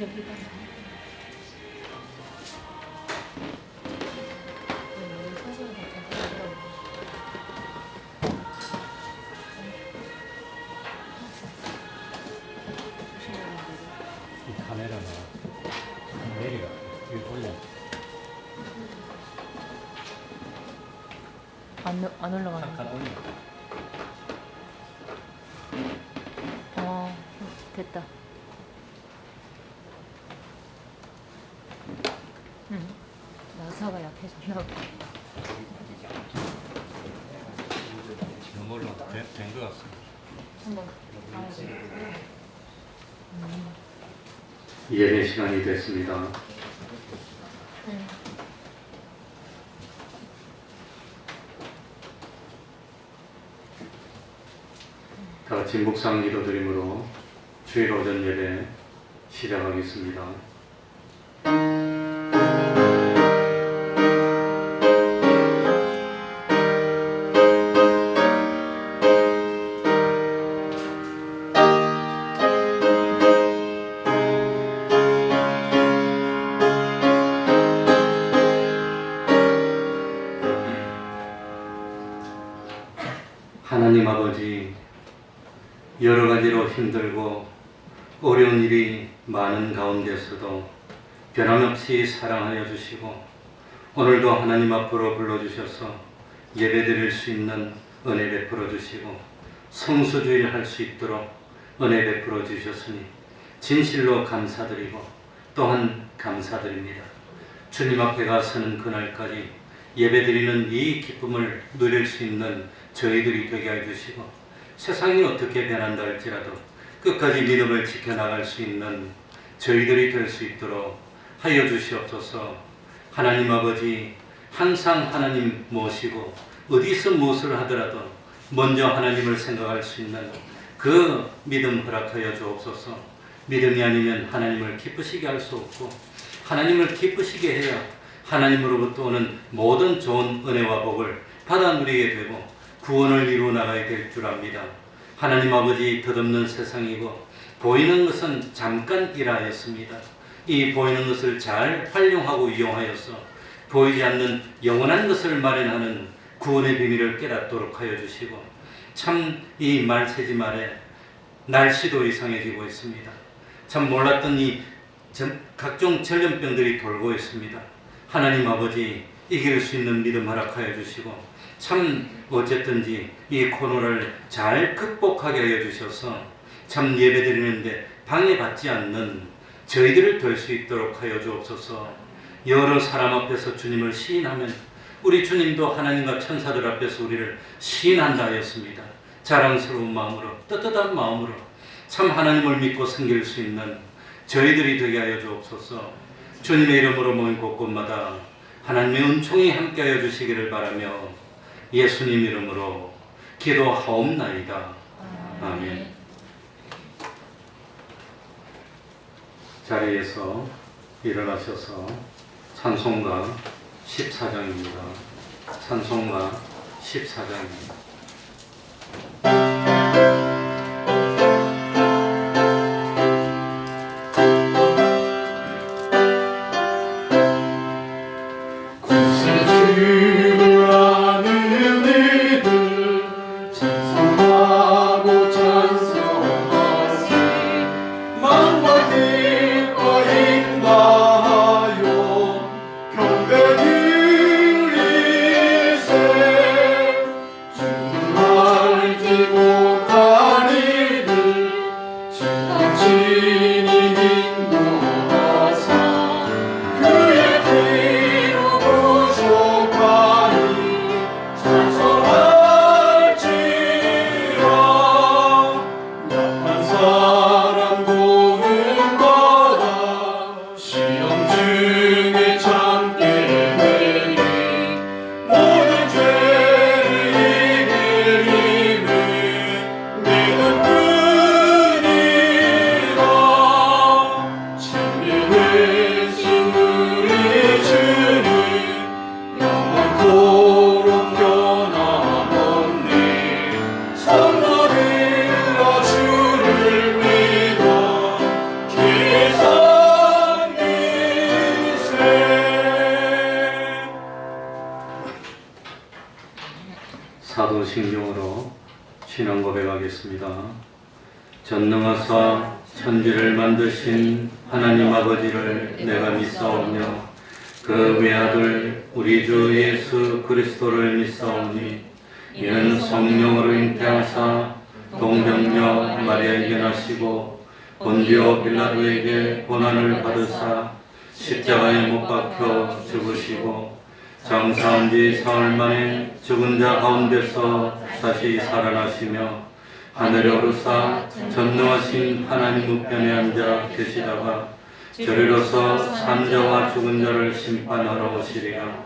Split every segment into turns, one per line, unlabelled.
여기가
이 카메라가 내리가 위로 올려.
안 올라가는
한칸 올려.
됐다. 나사가 약해졌나 봐.
지금 올라 된것 같습니다.
한번 봐야지.
예배 시간이 됐습니다. 다 같이 묵상 기도드림으로 주일 오전 예배 시작하겠습니다. 하나님 아버지, 여러 가지로 힘들고 어려운 일이 많은 가운데서도 변함없이 사랑하여 주시고 오늘도 하나님 앞으로 불러주셔서 예배드릴 수 있는 은혜 베풀어 주시고 성수주일 할 수 있도록 은혜 베풀어 주셨으니 진실로 감사드리고 또한 감사드립니다. 주님 앞에 가서는 그날까지 예배드리는 이 기쁨을 누릴 수 있는 저희들이 되게 해주시고 세상이 어떻게 변한다 할지라도 끝까지 믿음을 지켜나갈 수 있는 저희들이 될 수 있도록 하여 주시옵소서. 하나님 아버지, 항상 하나님 모시고 어디서 무엇을 하더라도 먼저 하나님을 생각할 수 있는 그 믿음 허락하여 주옵소서. 믿음이 아니면 하나님을 기쁘시게 할 수 없고 하나님을 기쁘시게 해야 하나님으로부터 오는 모든 좋은 은혜와 복을 받아 누리게 되고 구원을 이루어 나가야 될 줄 압니다. 하나님 아버지, 덧없는 세상이고 보이는 것은 잠깐이라였습니다. 이 보이는 것을 잘 활용하고 이용하여서 보이지 않는 영원한 것을 마련하는 구원의 비밀을 깨닫도록 하여 주시고 참 이 말세지 말에 날씨도 이상해지고 있습니다. 참 몰랐던 이 각종 전염병들이 돌고 있습니다. 하나님 아버지, 이길 수 있는 믿음 허락하여 주시고 참 어쨌든지 이 코로나를 잘 극복하게 하여 주셔서 참 예배드리는데 방해받지 않는 저희들을 될 수 있도록 하여 주옵소서. 여러 사람 앞에서 주님을 시인하면 우리 주님도 하나님과 천사들 앞에서 우리를 시인한다 하였습니다. 자랑스러운 마음으로 떳떳한 마음으로 참 하나님을 믿고 섬길 수 있는 저희들이 되게 하여 주옵소서. 주님의 이름으로 모인 곳곳마다 하나님의 은총이 함께하여 주시기를 바라며 예수님 이름으로 기도하옵나이다. 아멘. 자리에서 일어나셔서 찬송가 14장입니다. 찬송가 14장입니다. 전능하사 천지를 만드신 하나님 아버지를 내가 믿사오며 그 외아들 우리 주 예수 그리스도를 믿사오니 이는 성령으로 잉태하사 동정녀 마리아에게 나시고 본디오 빌라도에게 고난을 받으사 십자가에 못 박혀 죽으시고 장사한 지 사흘 만에 죽은 자 가운데서 다시 살아나시며 하늘에 오르사 전능하신 하나님 우편에 앉아 계시다가 저리로서 산자와 죽은 자를 심판하러 오시리라.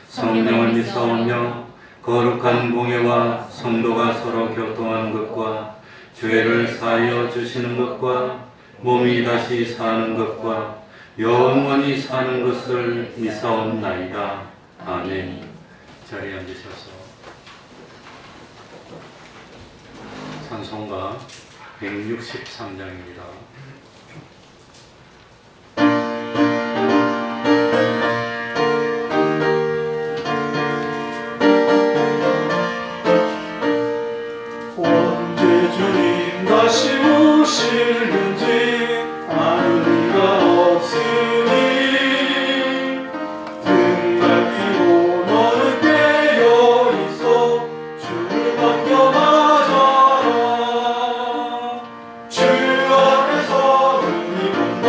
성령을 믿사오며 거룩한 공예와 성도가 서로 교통하는 것과 죄를 사하여 주시는 것과 몸이 다시 사는 것과 영원히 사는 것을 믿사옵나이다. 아멘. 자리에 앉으셔서 찬송가 163장입니다.
언제 주님 다시 오실는지 아는 이가 없으니 등갈피고 너는 깨어있어 주를 반겨 맞아라. 주 안에서 눈이 몸과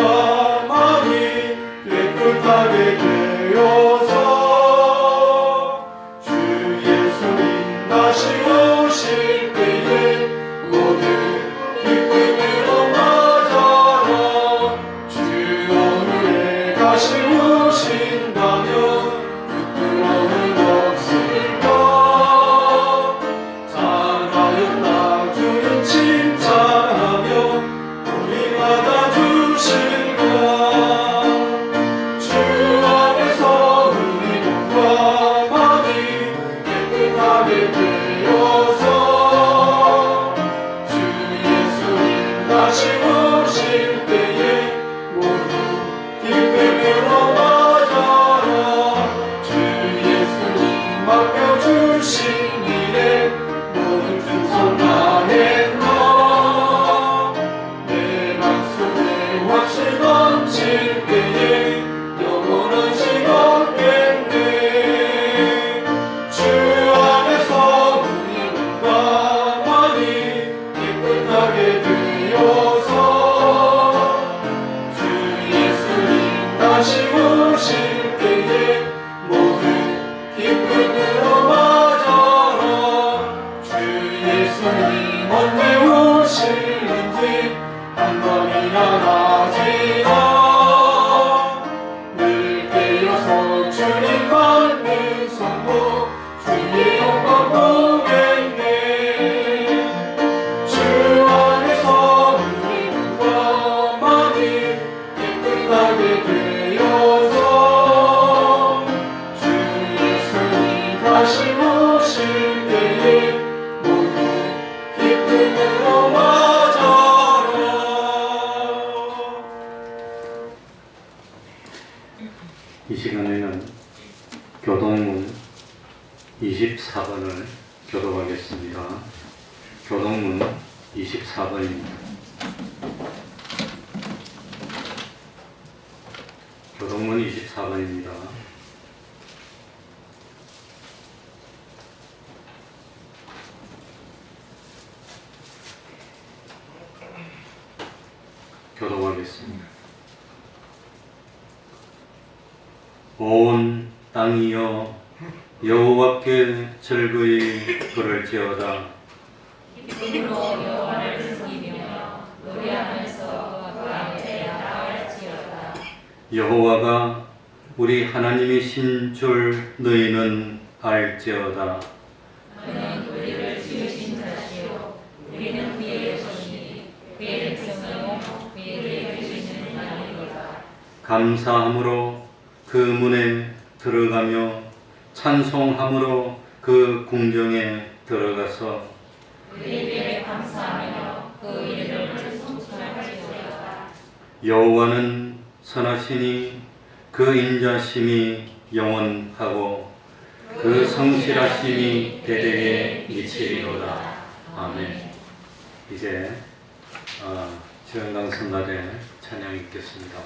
마음이 깨끗하게 되어서 주 예수님 다시 오실 때에 모두 기쁨으로 맞아라. 주 오늘에 다시 오신다면 부끄러움은 없을까. 잘하였다 주님 칭찬하며 우리 받아주실까. 주 안에서 우리 몸과 마음이 깨끗하게 되어서 주 예수님 다시 오실 때에 모두 기쁨으로 맞아라. 주 예수님 맡겨주신 일에 모든 충성 다했나. 내 맘속에 확실 넘칠 때에 영원한 즐겁겠네. 주 안에서 우리 몸과 마음이 깨끗하게 되어서 주 예수님 다시 오실 때에 모든 기쁨으로 맞아라. 주 예수님 언제 오실는지 한 번이나 아지나 늘 깨어서 주님 받는 성도 주의 영광 보겠네. 주 안에서 우리 몸과 마음이 깨끗하게 되어서 주 예수님 다시 오실 때에 모두 기쁨으로 맞아라.
이 시간에는 교동문 24번을 교독하겠습니다. 교동문 24번입니다. 교동문 24번입니다. 교독하겠습니다. 온 땅이여 여호와께 즐거이 부를지어다.
기쁨으로 여호와를 섬기며 노래하면서 그 앞에 나아갈지어다.
여호와가 우리 하나님이신 줄 너희는 알지어다.
그는 우리를 지으신 자시요 우리는 그의 것이니 그의 백성이요 그에게 계시는 나니로다.
감사함으로 그 문에 들어가며 찬송함으로 그 궁정에 들어가서
그에게 감사하며 그 이름을颂颂할지어다.
여호와는 선하시니 그 인자심이 영원하고 그 성실하심이 대대에 미치리로다. 아멘. 이제 주영강 선날에 찬양이 있겠습니다.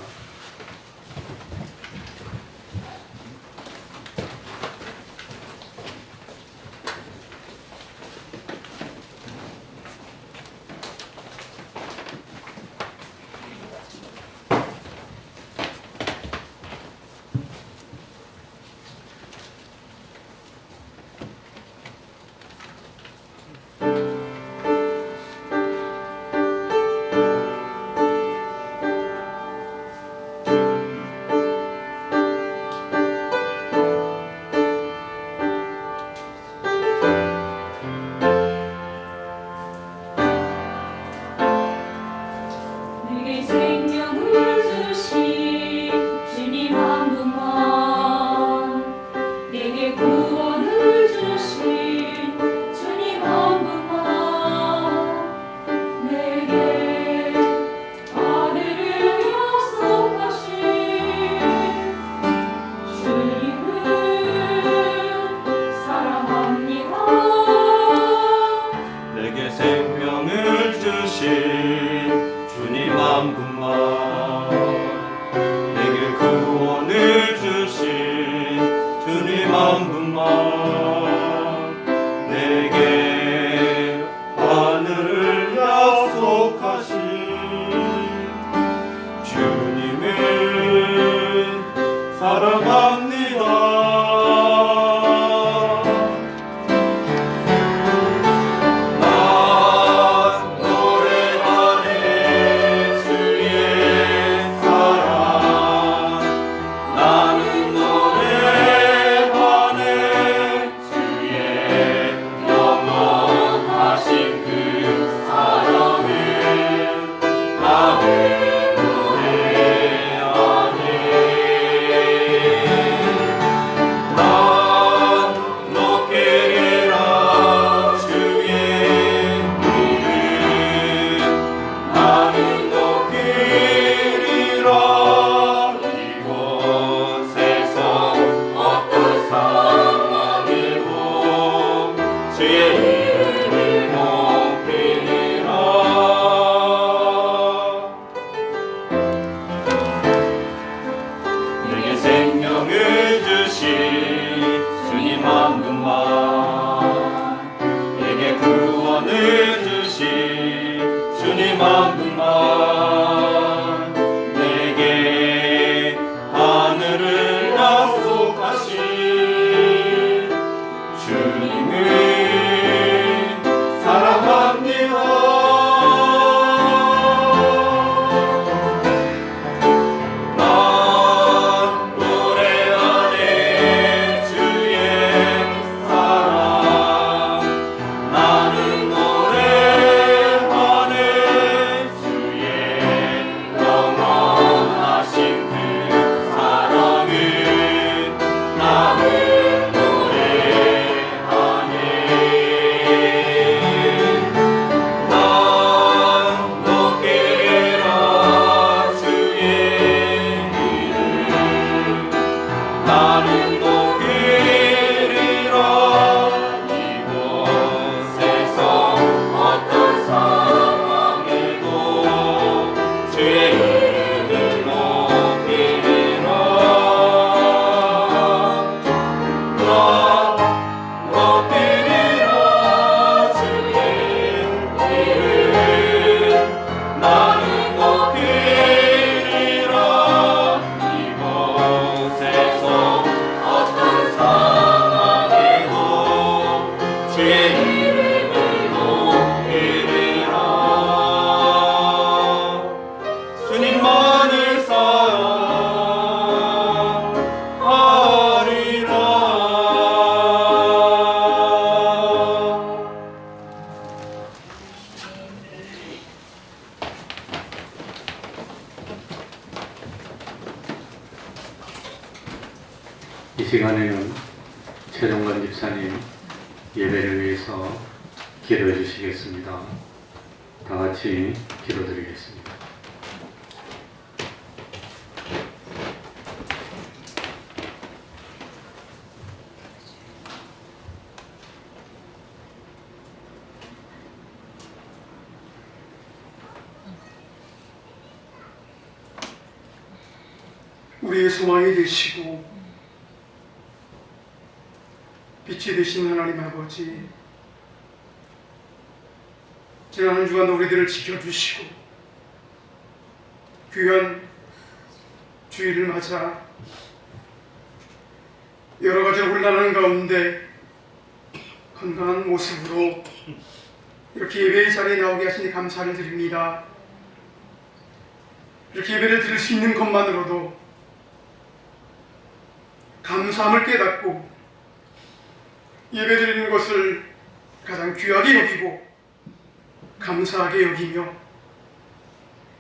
내게 생명을 주신 주님 한 분만, 내게 구원을 주신 주님 한 분만, 내게 하늘을 약속하신 주님을 사랑합니다.
내게 생명을 주신 주님 한 분만, 내게 구원을 주신 주님 한 분만, 내게 하늘을 약속하신 주님을 사랑합니다. 내게 생명을 주신 주님 한 분만, 내게 구원을 주신 주님 한 분만, 내게 하늘을 약속하신 주님을 사랑합니다. 나는 높이리라. 이곳에서 어떤 상황에도 주의 이름을 높이리라. 나 높이리라 주의 이름. 나는 높이리라. 이곳에서 어떤 상황에도 주의 이름을 높이리라. 주님만을 사랑하리라.
이 시간에는 최종관 집사님 예배를 위해서 기도해 주시겠습니다. 다 같이 기도드리겠습니다.
우리의 소망이 되시고 빛이 되신 하나님 아버지, 지난 한 주간 우리들을 지켜주시고 귀한 주일을 맞아 여러 가지 혼란한 가운데 건강한 모습으로 이렇게 예배의 자리에 나오게 하시니 감사를 드립니다. 이렇게 예배를 드릴 수 있는 것만으로도 감사함을 깨닫고 예배 드리는 것을 가장 귀하게 여기고 감사하게 여기며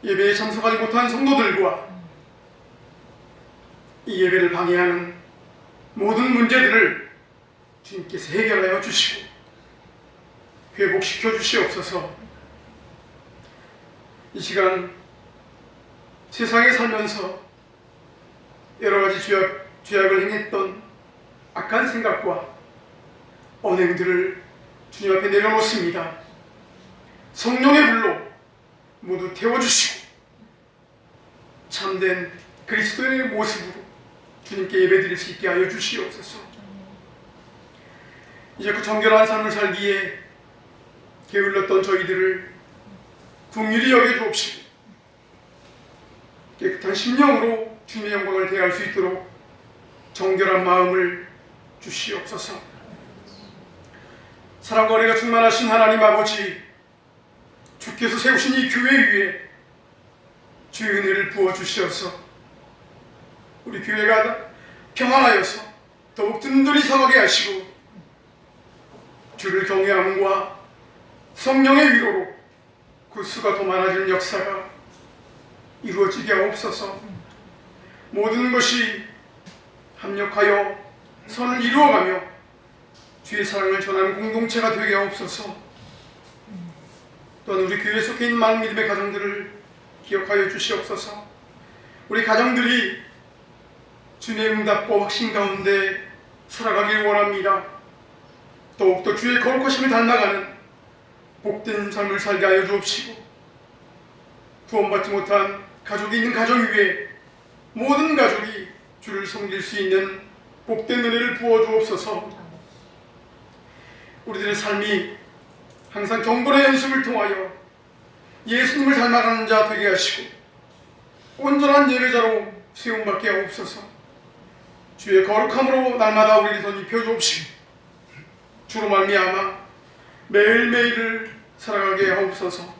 예배에 참석하지 못한 성도들과 이 예배를 방해하는 모든 문제들을 주님께서 해결하여 주시고 회복시켜 주시옵소서. 이 시간 세상에 살면서 여러 가지 죄악을 행했던 악한 생각과 언행들을 주님 앞에 내려놓습니다. 성령의 불로 모두 태워주시고 참된 그리스도인의 모습으로 주님께 예배드릴 수 있게 하여 주시옵소서. 이제 그 정결한 삶을 살기에 게을렀던 저희들을 긍휼히 여겨주옵시고 깨끗한 심령으로 주님의 영광을 대할 수 있도록 정결한 마음을 주시옵소서. 사랑과 은혜가 충만하신 하나님 아버지, 주께서 세우신 이 교회 위에 주의 은혜를 부어주시어서 우리 교회가 평안하여서 더욱 든든히 서가게 하시고 주를 경외함과 성령의 위로로 그 수가 더 많아지는 역사가 이루어지게 하옵소서. 모든 것이 합력하여 선을 이루어가며 주의 사랑을 전하는 공동체가 되게 하옵소서. 또한 우리 교회에 속해 있는 많은 믿음의 가정들을 기억하여 주시옵소서. 우리 가정들이 주님의 응답과 확신 가운데 살아가길 원합니다. 더욱더 주의 거룩하심을 닮아가는 복된 삶을 살게 하여 주옵시고 구원받지 못한 가족이 있는 가정 위에 모든 가족이 주를 섬길 수 있는 복된 은혜를 부어 주옵소서. 우리들의 삶이 항상 경건의 연습을 통하여 예수님을 닮아가는 자 되게 하시고 온전한 예배자로 세움받게 하옵소서. 주의 거룩함으로 날마다 우리를 덧입혀 주옵시고 주로 말미암아 매일매일을 살아가게 하옵소서.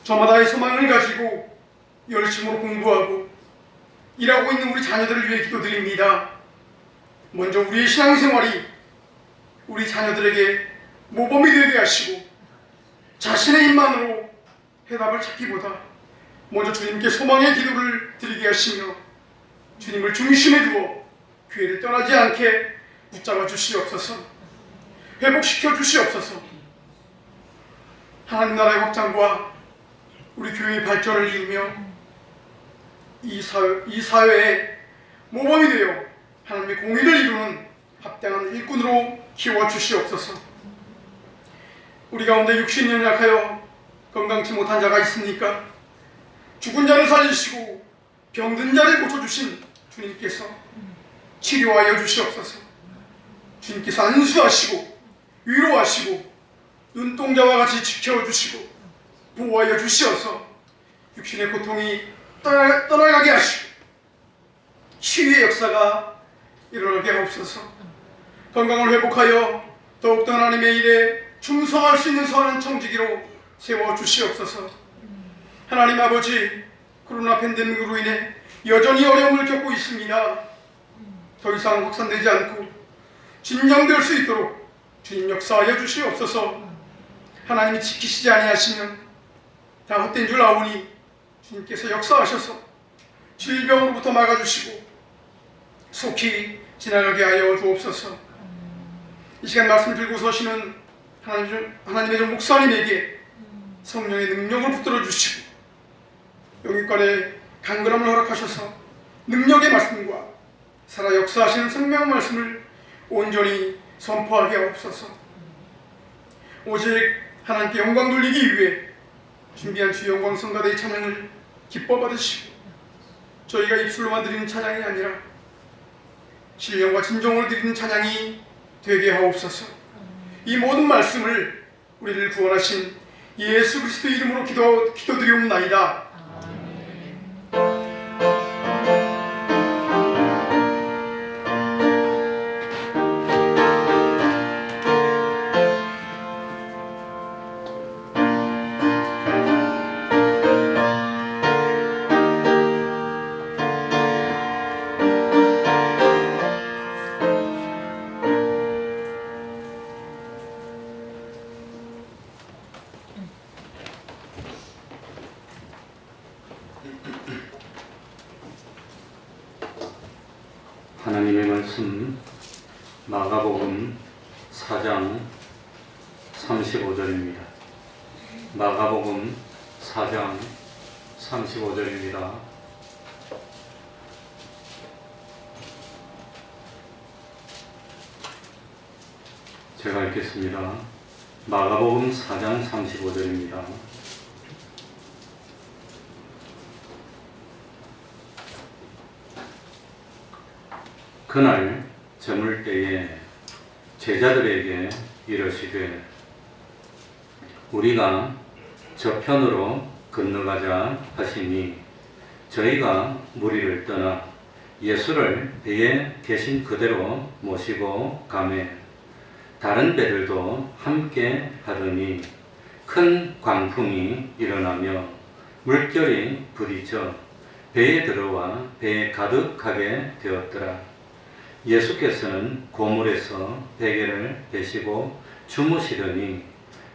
저마다의 소망을 가지고 열심으로 공부하고 일하고 있는 우리 자녀들을 위해 기도드립니다. 먼저 우리의 신앙생활이 우리 자녀들에게 모범이 되게 하시고 자신의 힘만으로 해답을 찾기보다 먼저 주님께 소망의 기도를 드리게 하시며 주님을 중심에 두어 교회를 떠나지 않게 붙잡아 주시옵소서. 회복시켜 주시옵소서. 하나님 나라의 확장과 우리 교회의 발전을 이루며 이 사회에 모범이 되어 하나님의 공의를 이루는 합당한 일꾼으로 키워 주시옵소서. 우리 가운데 육신이 연약하여 건강치 못한 자가 있습니까? 죽은 자를 살리시고 병든 자를 고쳐주신 주님께서 치료하여 주시옵소서. 주님께서 안수하시고 위로하시고 눈동자와 같이 지켜주시고 보호하여 주시어서 육신의 고통이 떠나가게 하시고 치유의 역사가 일어나게 하옵소서. 건강을 회복하여 더욱더 하나님의 일에 충성할 수 있는 선한 청지기로 세워주시옵소서. 하나님 아버지, 코로나 팬데믹으로 인해 여전히 어려움을 겪고 있습니다. 더 이상 확산되지 않고 진정될 수 있도록 주님 역사하여 주시옵소서. 하나님이 지키시지 아니하시면 다 헛된 줄 아오니 주님께서 역사하셔서 질병으로부터 막아주시고 속히 지나가게 하여 주옵소서. 이 시간 말씀 들고 서시는 하나님의 종 목사님에게 성령의 능력을 붙들어 주시고 영육간에 강건함을 허락하셔서 능력의 말씀과 살아 역사하시는 생명 말씀을 온전히 선포하게 하옵소서. 오직 하나님께 영광 돌리기 위해 준비한 주 영광 성가대의 찬양을 기뻐 받으시고 주의 거룩한 이름을 높이며 주님의 영광을 저희가 입술로만 드리는 찬양이 아니라 신령과 진정으로 드리는 찬양이 되게 하옵소서. 이 모든 말씀을 우리를 구원하신 예수 그리스도 이름으로 기도드리옵나이다.
하나님의 말씀 마가복음 4장 35절입니다. 마가복음 4장 35절입니다. 제가 읽겠습니다. 마가복음 4장 35절입니다. 그날 저물 때에 제자들에게 이르시되 우리가 저편으로 건너가자 하시니 저희가 무리를 떠나 예수를 배에 계신 그대로 모시고 가매 다른 배들도 함께 하더니 큰 광풍이 일어나며 물결이 부딪혀 배에 들어와 배에 가득하게 되었더라. 예수께서는 고물에서 베개를 베시고 주무시더니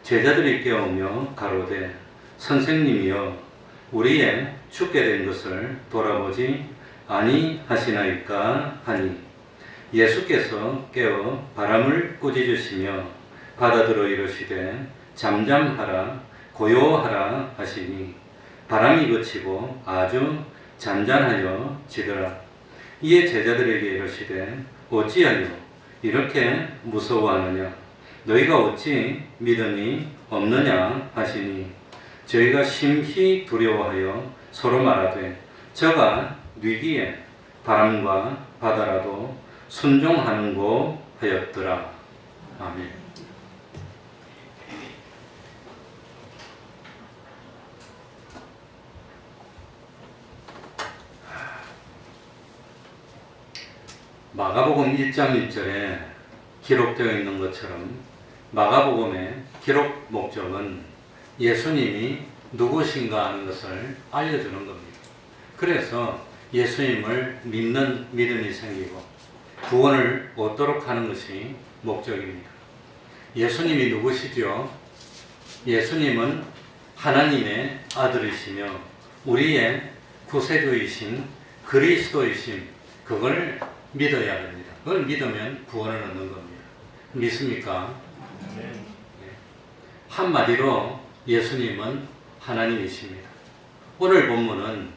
제자들이 깨우며 가로되 선생님이여 우리의 죽게 된 것을 돌아보지 아니하시나이까 하니 예수께서 깨어 바람을 꾸짖으시며 바다들어 이르시되 잠잠하라 고요하라 하시니 바람이 그치고 아주 잔잔하여 지더라. 이에 제자들에게 이르시되 어찌하여 이렇게 무서워하느냐 너희가 어찌 믿음이 없느냐 하시니 저희가 심히 두려워하여 서로 말하되 저가 뉘기에 바람과 바다라도 순종하는고 하였더라. 아멘. 마가복음 1장 1절에 기록되어 있는 것처럼 마가복음의 기록 목적은 예수님이 누구신가 하는 것을 알려주는 겁니다. 그래서 예수님을 믿는 믿음이 생기고 구원을 얻도록 하는 것이 목적입니다. 예수님이 누구시죠? 예수님은 하나님의 아들이시며 우리의 구세주이신 그리스도이심, 그걸 믿어야 됩니다. 그걸 믿으면 구원을 얻는 겁니다. 믿습니까? 네. 한마디로 예수님은 하나님이십니다. 오늘 본문은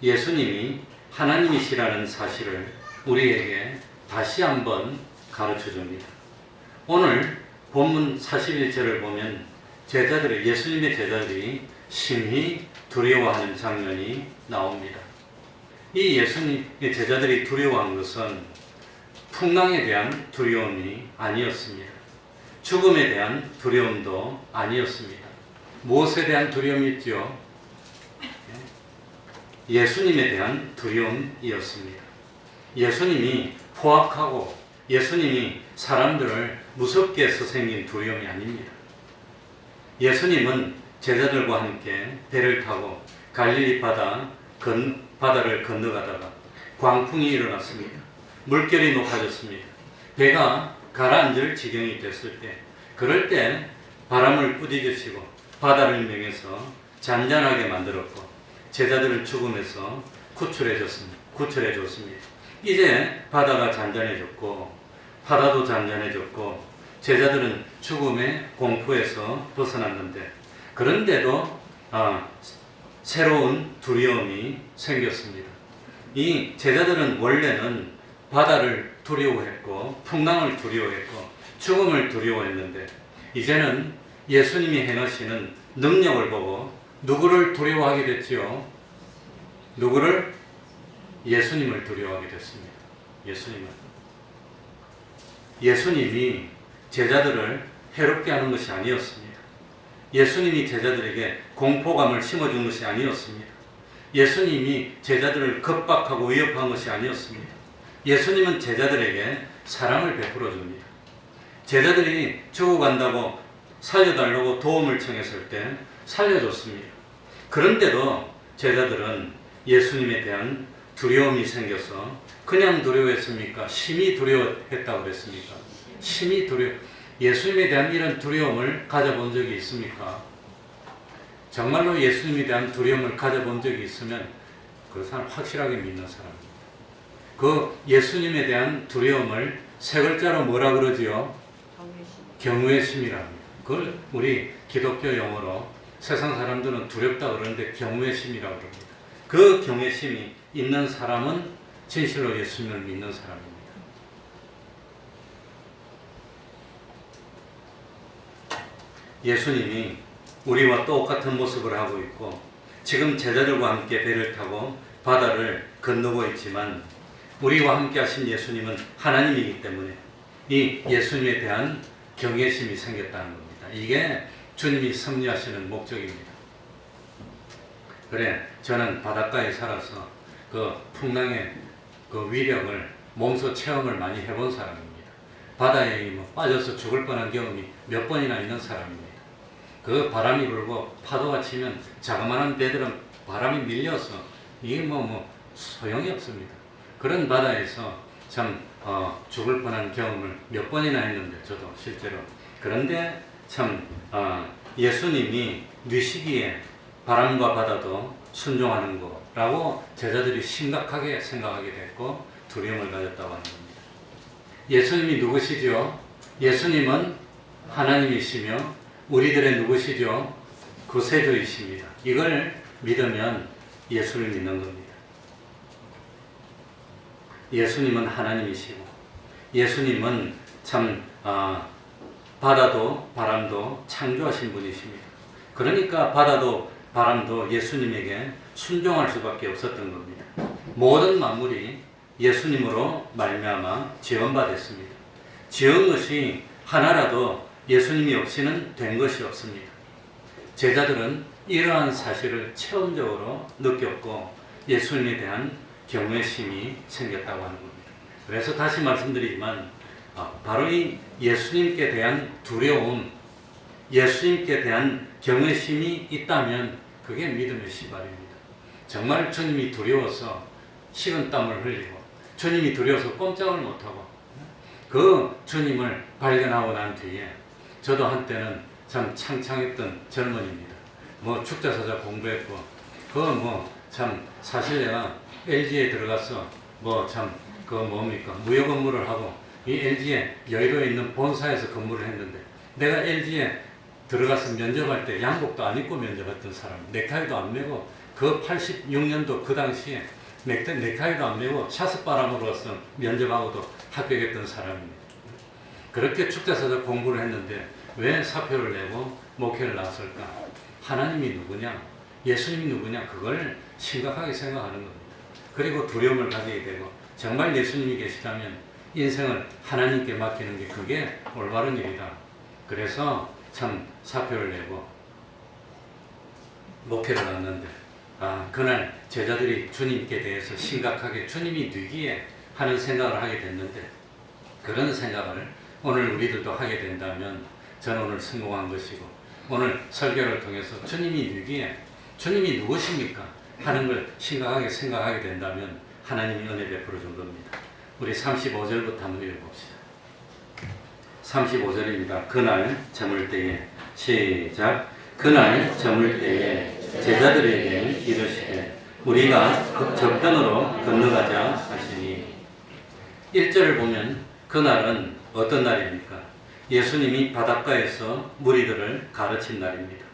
예수님이 하나님이시라는 사실을 우리에게 다시 한번 가르쳐 줍니다. 오늘 본문 41절을 보면 예수님의 제자들이 심히 두려워하는 장면이 나옵니다. 이 예수님의 제자들이 두려워한 것은 풍랑에 대한 두려움이 아니었습니다. 죽음에 대한 두려움도 아니었습니다. 무엇에 대한 두려움이 있죠? 예수님에 대한 두려움이었습니다. 예수님이 포악하고 예수님이 사람들을 무섭게 해서 생긴 두려움이 아닙니다. 예수님은 제자들과 함께 배를 타고 갈릴리 바다를 건너가다가 광풍이 일어났습니다. 물결이 높아졌습니다. 배가 가라앉을 지경이 됐을 때, 그럴 때 바람을 꾸짖으시고 바다를 명해서 잔잔하게 만들었고 제자들은 죽음에서 구출해 줬습니다. 이제 바다가 잔잔해졌고 바다도 잔잔해졌고 제자들은 죽음의 공포에서 벗어났는데, 그런데도 새로운 두려움이 생겼습니다. 이 제자들은 원래는 바다를 두려워했고 풍랑을 두려워했고 죽음을 두려워했는데, 이제는 예수님이 행하시는 능력을 보고 누구를 두려워하게 됐지요? 누구를? 예수님을 두려워하게 됐습니다. 예수님이 제자들을 해롭게 하는 것이 아니었습니다. 예수님이 제자들에게 공포감을 심어준 것이 아니었습니다. 예수님이 제자들을 겁박하고 위협한 것이 아니었습니다. 예수님은 제자들에게 사랑을 베풀어 줍니다. 제자들이 죽어간다고 살려달라고 도움을 청했을 때 살려줬습니다. 그런데도 제자들은 예수님에 대한 두려움이 생겨서 그냥 두려워했습니까? 심히 두려워했다고 그랬습니까? 심히 예수님에 대한 이런 두려움을 가져본 적이 있습니까? 정말로 예수님에 대한 두려움을 가져본 적이 있으면 그 사람 확실하게 믿는 사람입니다. 그 예수님에 대한 두려움을 세 글자로 뭐라 그러지요? 경외의 심이라 합니다. 그걸 우리 기독교 용어로 세상 사람들은 두렵다 그러는데 경외의 심이라고 그럽니다. 그 경외의 심이 있는 사람은 진실로 예수님을 믿는 사람입니다. 예수님이 우리와 똑같은 모습을 하고 있고 지금 제자들과 함께 배를 타고 바다를 건너고 있지만 우리와 함께 하신 예수님은 하나님이기 때문에 이 예수님에 대한 경외심이 생겼다는 겁니다. 이게 주님이 섭리하시는 목적입니다. 그래, 저는 바닷가에 살아서 그 풍랑의 그 위력을 몸소 체험을 많이 해본 사람입니다. 바다에 빠져서 죽을 뻔한 경험이 몇 번이나 있는 사람입니다. 그 바람이 불고 파도가 치면 자그마한 배들은 바람이 밀려서 이게 소용이 없습니다. 그런 바다에서 참 죽을 뻔한 경험을 몇 번이나 했는데 저도 실제로. 그런데 참 예수님이 뉘시기에 바람과 바다도 순종하는 거라고 제자들이 심각하게 생각하게 됐고 두려움을 가졌다고 하는 겁니다. 예수님이 누구시죠? 예수님은 하나님이시며 우리들의 누구시죠? 구세주이십니다. 이걸 믿으면 예수를 믿는 겁니다. 예수님은 하나님이시고 예수님은 참 바다도 바람도 창조하신 분이십니다. 그러니까 바다도 바람도 예수님에게 순종할 수밖에 없었던 겁니다. 모든 만물이 예수님으로 말미암아 지은 바 됐습니다. 지은 것이 하나라도 예수님이 없이는 된 것이 없습니다. 제자들은 이러한 사실을 체험적으로 느꼈고 예수님에 대한 경외심이 생겼다고 하는 겁니다. 그래서 다시 말씀드리지만 바로 이 예수님께 대한 두려움, 예수님께 대한 경외심이 있다면 그게 믿음의 시발입니다. 정말 주님이 두려워서 식은땀을 흘리고 주님이 두려워서 꼼짝을 못하고 그 주님을 발견하고 난 뒤에 저도 한때는 참 창창했던 젊은이입니다. 축자사자 공부했고 참 사실 내가 LG에 들어가서 무역 업무를 하고 이 LG에 여의도에 있는 본사에서 근무를 했는데 내가 LG에 들어가서 면접할 때 양복도 안 입고 면접했던 사람, 넥타이도 안 메고 그 86년도 그 당시에 넥타이도 안 메고 샤스바람으로서 면접하고도 합격했던 사람입니다. 그렇게 축자사자 공부를 했는데 왜 사표를 내고 목회를 나왔을까? 하나님이 누구냐? 예수님이 누구냐? 그걸 심각하게 생각하는 겁니다. 그리고 두려움을 가지게 되고 정말 예수님이 계시다면 인생을 하나님께 맡기는 게 그게 올바른 일이다. 그래서 참 사표를 내고 목회를 왔는데 그날 제자들이 주님께 대해서 심각하게 주님이 뉘기에 하는 생각을 하게 됐는데 그런 생각을 오늘 우리들도 하게 된다면 저는 오늘 성공한 것이고 오늘 설교를 통해서 주님이 뉘기에 주님이 누구십니까? 하는 걸 심각하게 생각하게 된다면 하나님이 은혜 베풀어 준 겁니다. 우리 35절부터 한번 읽어봅시다. 35절입니다. 그날 저물 때에 시작. 그날 저물 때에 제자들에게 이르시되 우리가 저편으로 건너가자 하시니 1절을 보면 그날은 어떤 날입니까? 예수님이 바닷가에서 무리들을 가르친 날입니다.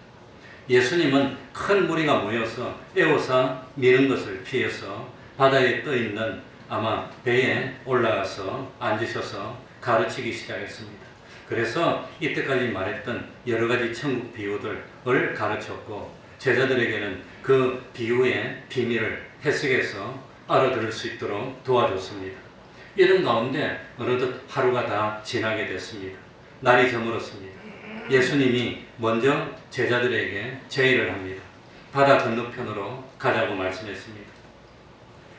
예수님은 큰 무리가 모여서 에워싸 미는 것을 피해서 바다에 떠 있는 아마 배에 올라가서 앉으셔서 가르치기 시작했습니다. 그래서 이때까지 말했던 여러 가지 천국 비유들을 가르쳤고 제자들에게는 그 비유의 비밀을 해석해서 알아들을 수 있도록 도와줬습니다. 이런 가운데 어느덧 하루가 다 지나게 됐습니다. 날이 저물었습니다. 예수님이 먼저 제자들에게 제의를 합니다. 바다 건너편으로 가자고 말씀했습니다.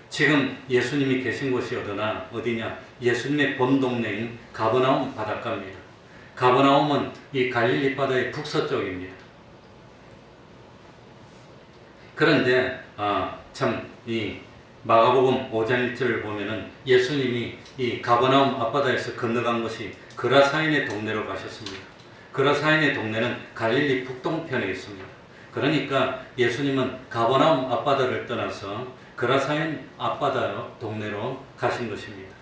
지금 예수님이 계신 곳이 어디냐? 예수님의 본 동네인 가버나움 바닷가입니다. 가버나움은 이 갈릴리 바다의 북서쪽입니다. 그런데 참 이 마가복음 5장 1절을 보면은 예수님이 이 가버나움 앞바다에서 건너간 것이 그라사인의 동네로 가셨습니다. 그라사인의 동네는 갈릴리 북동편에 있습니다. 그러니까 예수님은 가버나움 앞바다를 떠나서 그라사인 앞바다 동네로 가신 것입니다.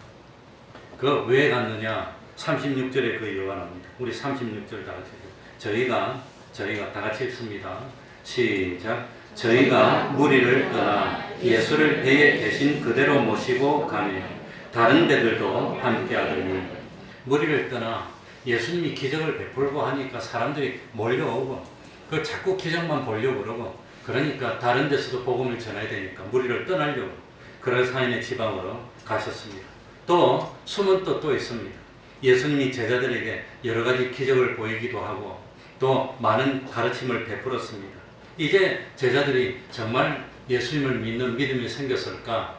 그 왜 갔느냐? 36절에 그 이유가 나옵니다. 우리 36절 다 같이 저희가 다 같이 읽습니다. 시작. 저희가 무리를 떠나 예수를 배에 계신 그대로 모시고 가며 다른 배들도 함께 하더니, 무리를 떠나 예수님이 기적을 베풀고 하니까 사람들이 몰려오고 그 자꾸 기적만 보려고 그러고, 그러니까 다른 데서도 복음을 전해야 되니까 무리를 떠나려고 그라사인의 지방으로 가셨습니다. 또 숨은 뜻도 있습니다. 예수님이 제자들에게 여러 가지 기적을 보이기도 하고 또 많은 가르침을 베풀었습니다. 이제 제자들이 정말 예수님을 믿는 믿음이 생겼을까?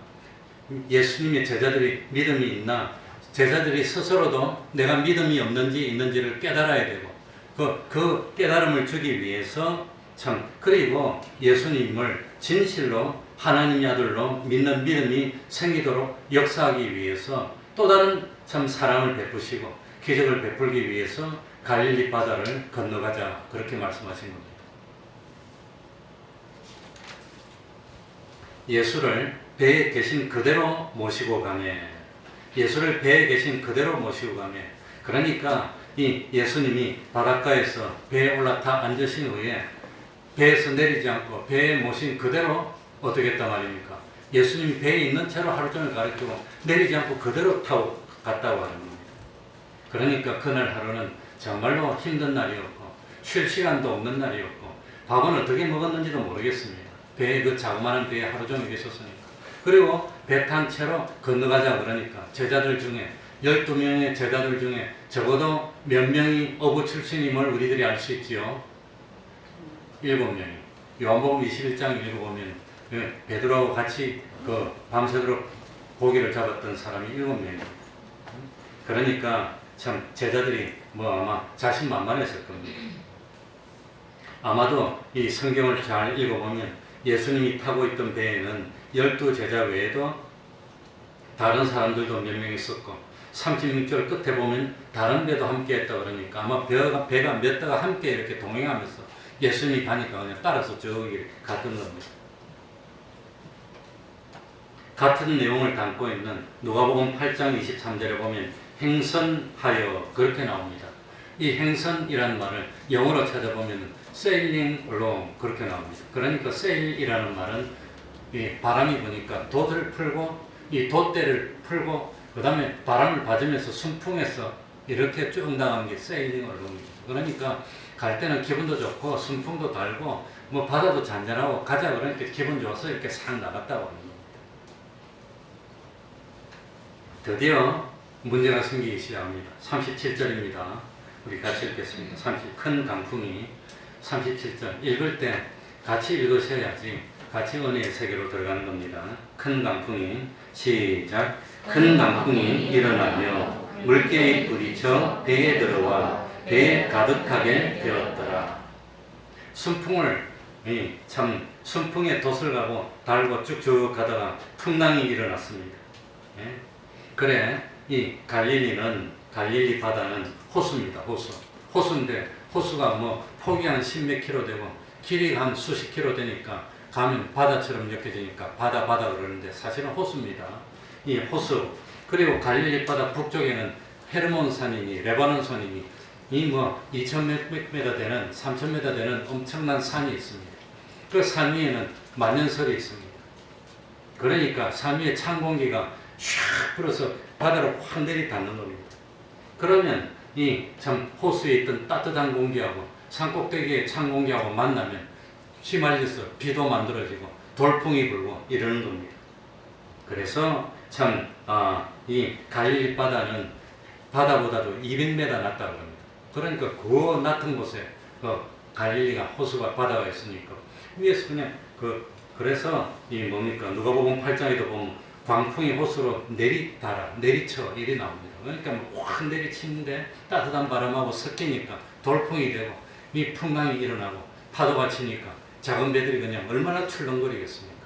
예수님의 제자들이 믿음이 있나? 제자들이 스스로도 내가 믿음이 없는지 있는지를 깨달아야 되고 그 깨달음을 주기 위해서 그리고 예수님을 진실로 하나님의 아들로 믿는 믿음이 생기도록 역사하기 위해서 또 다른 사랑을 베푸시고 기적을 베풀기 위해서 갈릴리 바다를 건너가자, 그렇게 말씀하신 겁니다. 예수를 배에 계신 그대로 모시고 가며, 예수를 배에 계신 그대로 모시고 가며, 그러니까 이 예수님이 바닷가에서 배에 올라타 앉으신 후에 배에서 내리지 않고 배에 모신 그대로 어떻게 했단 말입니까? 예수님이 배에 있는 채로 하루 종일 가르치고 내리지 않고 그대로 타고 갔다고 하는 겁니다. 그러니까 그날 하루는 정말로 힘든 날이었고 쉴 시간도 없는 날이었고 밥은 어떻게 먹었는지도 모르겠습니다. 배에 그 자그마한 배에 하루 종일 있었으니까. 그리고 배 탄 채로 건너가자 그러니까 제자들 중에 12명의 제자들 중에 적어도 몇 명이 어부 출신임을 우리들이 알 수 있지요. 7명이. 요한복음 21장 읽어보면 베드로하고 같이 그 밤새도록 고기를 잡았던 사람이 7명입니다. 그러니까 참 제자들이 아마 자신만만했을 겁니다. 아마도 이 성경을 잘 읽어보면 예수님이 타고 있던 배에는 12제자 외에도 다른 사람들도 몇 명 있었고 36절 끝에 보면 다른 배도 함께 했다 그러니까 아마 배가 몇 대가 함께 이렇게 동행하면서 예수님이 가니까 그냥 따라서 저기 갔던 겁니다. 같은 내용을 담고 있는 누가복음 8장 23절에 보면 행선하여 그렇게 나옵니다. 이 행선이라는 말을 영어로 찾아보면 sailing along 그렇게 나옵니다. 그러니까 sail이라는 말은 이 바람이 부니까 돛을 풀고 이 돛대를 풀고 그 다음에 바람을 받으면서 순풍에서 이렇게 쭉 나간 게 sailing along입니다. 그러니까 갈 때는 기분도 좋고 순풍도 달고 바다도 잔잔하고 가자 그러니까 기분 좋아서 이렇게 싹 나갔다고 합니다. 드디어 문제가 생기기 시작합니다. 37절입니다. 우리 같이 읽겠습니다. 큰 강풍이 37절 읽을 때 같이 읽으셔야지 같이 은혜의 세계로 들어가는 겁니다. 큰 강풍이 시작. 큰 강풍이 일어나며 물개에 부딪혀 배에 들어와 배에 가득하게 되었더라. 순풍에 돛을 가고 달고 쭉쭉 가다가 풍랑이 일어났습니다. 예? 그래 이 갈릴리 바다는 호수입니다. 호수인데 호수가 폭이 한 10몇 킬로 되고 길이 한 수십 킬로 되니까 가면 바다처럼 느껴지니까 바다 그러는데 사실은 호수입니다. 이 호수 그리고 갈릴리 바다 북쪽에는 헤르몬산이니 레바논산이니 2,000m 되는 3,000m 되는 엄청난 산이 있습니다. 그 산 위에는 만년설이 있습니다. 그러니까 산 위에 찬 공기가 샥 불어서 바다를 확 내리닿는 겁니다. 그러면 이 호수에 있던 따뜻한 공기하고 산꼭대기의 찬 공기하고 만나면 휘말려서 비도 만들어지고 돌풍이 불고 이러는 겁니다. 그래서 참 이 갈릴리 바다는 바다보다도 200m 낮다고 합니다. 그러니까 그 낮은 곳에 그 갈릴리가 호수가 바다가 있으니까 위에서 그냥 그래서 이 뭡니까 누가복음 8장에도 보면 광풍이 호수로 내리쳐 이리 나옵니다. 그러니까 확 내리치는데 따뜻한 바람하고 섞이니까 돌풍이 되고 이 풍랑이 일어나고 파도가 치니까 작은 배들이 그냥 얼마나 출렁거리겠습니까?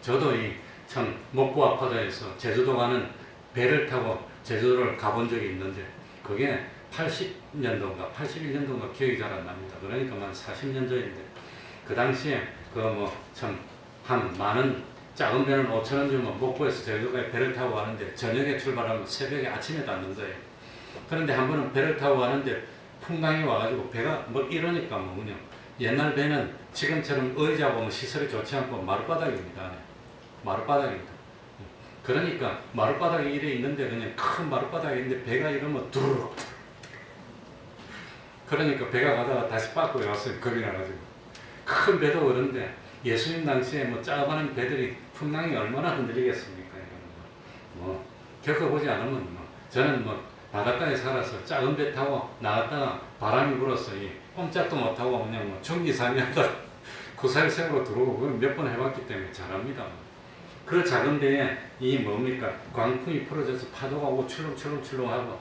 저도 이 참 목포 앞바다에서 제주도 가는 배를 타고 제주도를 가본 적이 있는데 그게 80년도인가 81년도인가 기억이 잘 안 납니다. 그러니까 한 40년 전인데 그 당시에 그 뭐 참 한 많은 작은 배는 5,000원 주면 목포에서 제주도에 배를 타고 가는데 저녁에 출발하면 새벽에 아침에 닿는 거예요. 그런데 한 번은 배를 타고 가는데 풍랑이 와가지고 배가 뭐 이러니까 뭐 그냥 옛날 배는 지금처럼 의자고 뭐 시설이 좋지 않고 마룻바닥입니다. 마룻바닥입니다. 그러니까 마룻바닥이 이래 있는데 그냥 큰 마룻바닥이 있는데 배가 이러면 두루룩 그러니까 배가 가다가 다시 빠꾸에 왔어요. 겁이 나가지고 큰 배도 그런데 예수님 당시에 뭐 작은 배들이 풍랑이 얼마나 흔들리겠습니까? 뭐 겪어보지 않으면 뭐 저는 뭐 바닷가에 살아서 작은 배 타고 나갔다가 바람이 불어서 이 꼼짝도 못하고 그냥 뭐 중기상이하다가 구살생으로 들어오고 몇 번 해봤기 때문에 잘합니다. 그 작은 배에 이 뭡니까 광풍이 풀어져서 파도가 오고 출렁출렁하고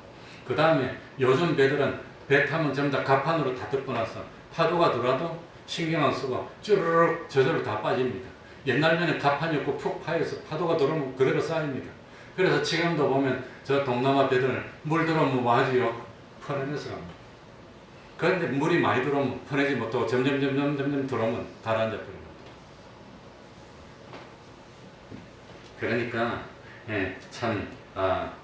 그 다음에 요즘 배들은 배 타면 전부 다 갑판으로 다 덮고 나서 파도가 들어와도 신경 안 쓰고 쭈르륵 저절로 다 빠집니다. 옛날에는 갑판이 없고 푹 파여서 파도가 들어오면 그대로 쌓입니다. 그래서 지금도 보면 저 동남아 배들은 물 들어오면 뭐 하지요? 퍼내면서 갑니다. 그런데 물이 많이 들어오면 퍼내지 못하고 점점 들어오면 가라앉아 버립니다. 그러니까 참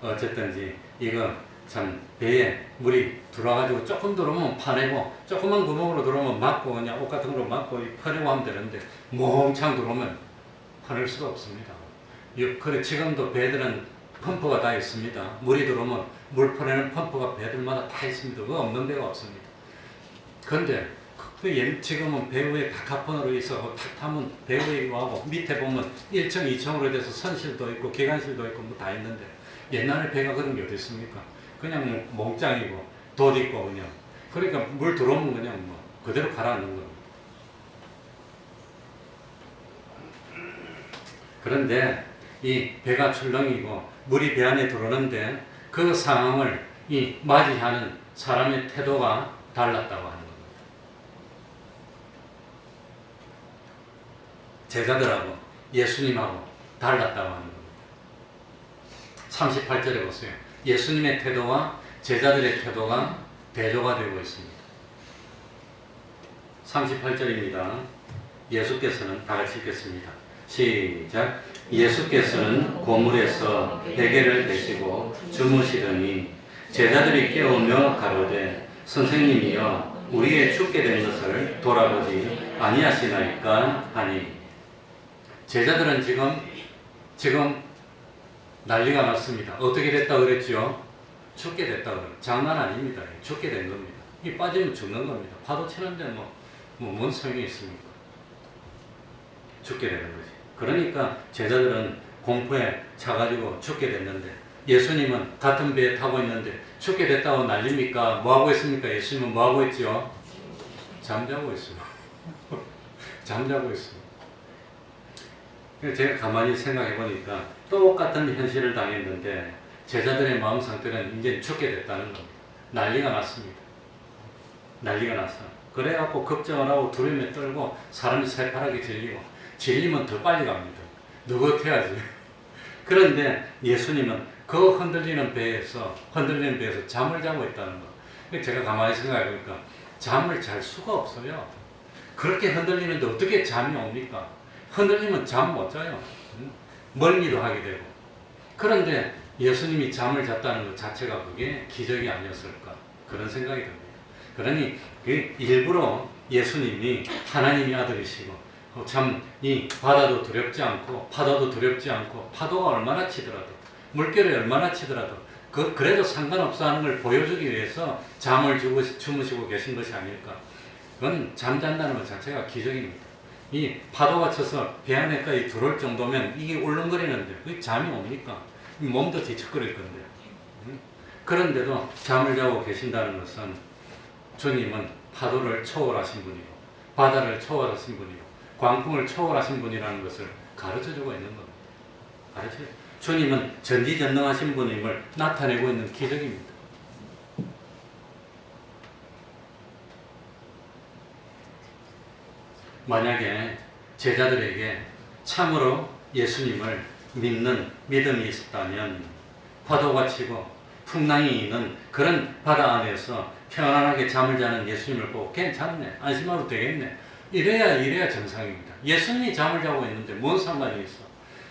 어쨌든지 이거 참 배에 물이 들어와가지고 조금 들어오면 파내고 조그만 구멍으로 들어오면 막고 그냥 옷 같은 걸로 막고 퍼내고 하면 되는데 몽창 들어오면 퍼낼 수가 없습니다. 그래 지금도 배들은 펌프가 다 있습니다. 물이 들어오면 물 퍼내는 펌프가 배들마다 다 있습니다. 그거 없는 데가 없습니다. 그런데 지금은 배 위에 다 갑판으로 있어 탁 타면 배 위에 하고 밑에 보면 1층, 2층으로 돼서 선실도 있고 기관실도 있고 뭐 다 있는데 옛날에 배가 그런 게 어디 있습니까? 그냥 몽짱이고 돛 있고 그냥 그러니까 물 들어오면 그냥 뭐 그대로 가라앉는 겁니다. 그런데 이 배가 출렁이고 물이 배 안에 들어오는데 그 상황을 이 맞이하는 사람의 태도가 달랐다고 하는 겁니다. 제자들하고 예수님하고 달랐다고 하는 겁니다. 38절에 보세요. 예수님의 태도와 제자들의 태도가 대조가 되고 있습니다. 38절입니다. 예수께서는 다 같이 읽겠습니다. 시작. 예수께서는 고물에서 베개를 대시고 주무시더니 제자들이 깨우며 가로되 선생님이여 우리의 죽게 된 것을 돌아보지 아니하시나이까 하니 제자들은 지금 난리가 났습니다. 어떻게 됐다 그랬죠? 죽게 됐다 그래요. 장난 아닙니다. 죽게 된 겁니다. 이 빠지면 죽는 겁니다. 파도 치는데 뭔 소용이 있습니까? 죽게 되는 거지. 그러니까 제자들은 공포에 차가지고 죽게 됐는데 예수님은 같은 배에 타고 있는데 죽게 됐다고 난립니까? 뭐하고 있습니까? 예수님은 뭐하고 있죠? 잠자고 있어요. 잠자고 있어요. 제가 가만히 생각해 보니까 똑같은 현실을 당했는데 제자들의 마음 상태는 이제 죽게 됐다는 겁니다. 난리가 났습니다. 난리가 났어요. 그래갖고 걱정을 하고 두려움에 떨고 사람이 새파랗게 질리면 더 빨리 갑니다. 느긋해야지. 그런데 예수님은 그 흔들리는 배에서 잠을 자고 있다는 거. 제가 가만히 생각해 보니까 잠을 잘 수가 없어요. 그렇게 흔들리는데 어떻게 잠이 옵니까? 흔들리면 잠 못 자요. 멀미도 하게 되고. 그런데 예수님이 잠을 잤다는 것 자체가 그게 기적이 아니었을까 그런 생각이 듭니다. 그러니 일부러 예수님이 하나님의 아들이시고 참 이 바다도 두렵지 않고 파도도 두렵지 않고 파도가 얼마나 치더라도 물결이 얼마나 치더라도 그래도 상관없어 하는 걸 보여주기 위해서 잠을 주무시고 계신 것이 아닐까. 그건 잠잔다는 것 자체가 기적입니다. 이 파도가 쳐서 배 안에까지 들어올 정도면 이게 울렁거리는데 그게 잠이 옵니까? 몸도 뒤척거릴 건데. 그런데도 잠을 자고 계신다는 것은 주님은 파도를 초월하신 분이고 바다를 초월하신 분이고 광풍을 초월하신 분이라는 것을 가르쳐주고 있는 겁니다. 가르쳐요. 주님은 전지전능하신 분임을 나타내고 있는 기적입니다. 만약에 제자들에게 참으로 예수님을 믿는 믿음이 있었다면 파도가 치고 풍랑이 있는 그런 바다 안에서 편안하게 잠을 자는 예수님을 보고 괜찮네, 안심하면 되겠네, 이래야 정상입니다. 예수님이 잠을 자고 있는데 뭔 상관이 있어?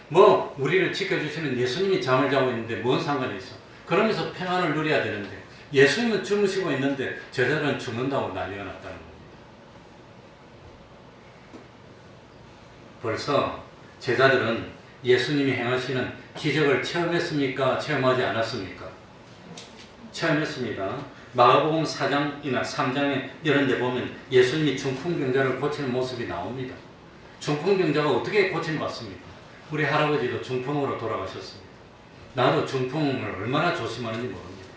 뭐 우리를 지켜주시는 예수님이 잠을 자고 있는데 뭔 상관이 있어? 그러면서 평안을 누려야 되는데 예수님은 주무시고 있는데 제자들은 죽는다고 난리가 났다는 겁니다. 벌써 제자들은 예수님이 행하시는 기적을 체험했습니까? 체험하지 않았습니까? 체험했습니다. 마가복음 4장이나 3장에 이런 데 보면 예수님이 중풍병자를 고치는 모습이 나옵니다. 중풍병자가 어떻게 고침받습니까? 우리 할아버지도 중풍으로 돌아가셨습니다. 나도 중풍을 얼마나 조심하는지 모릅니다.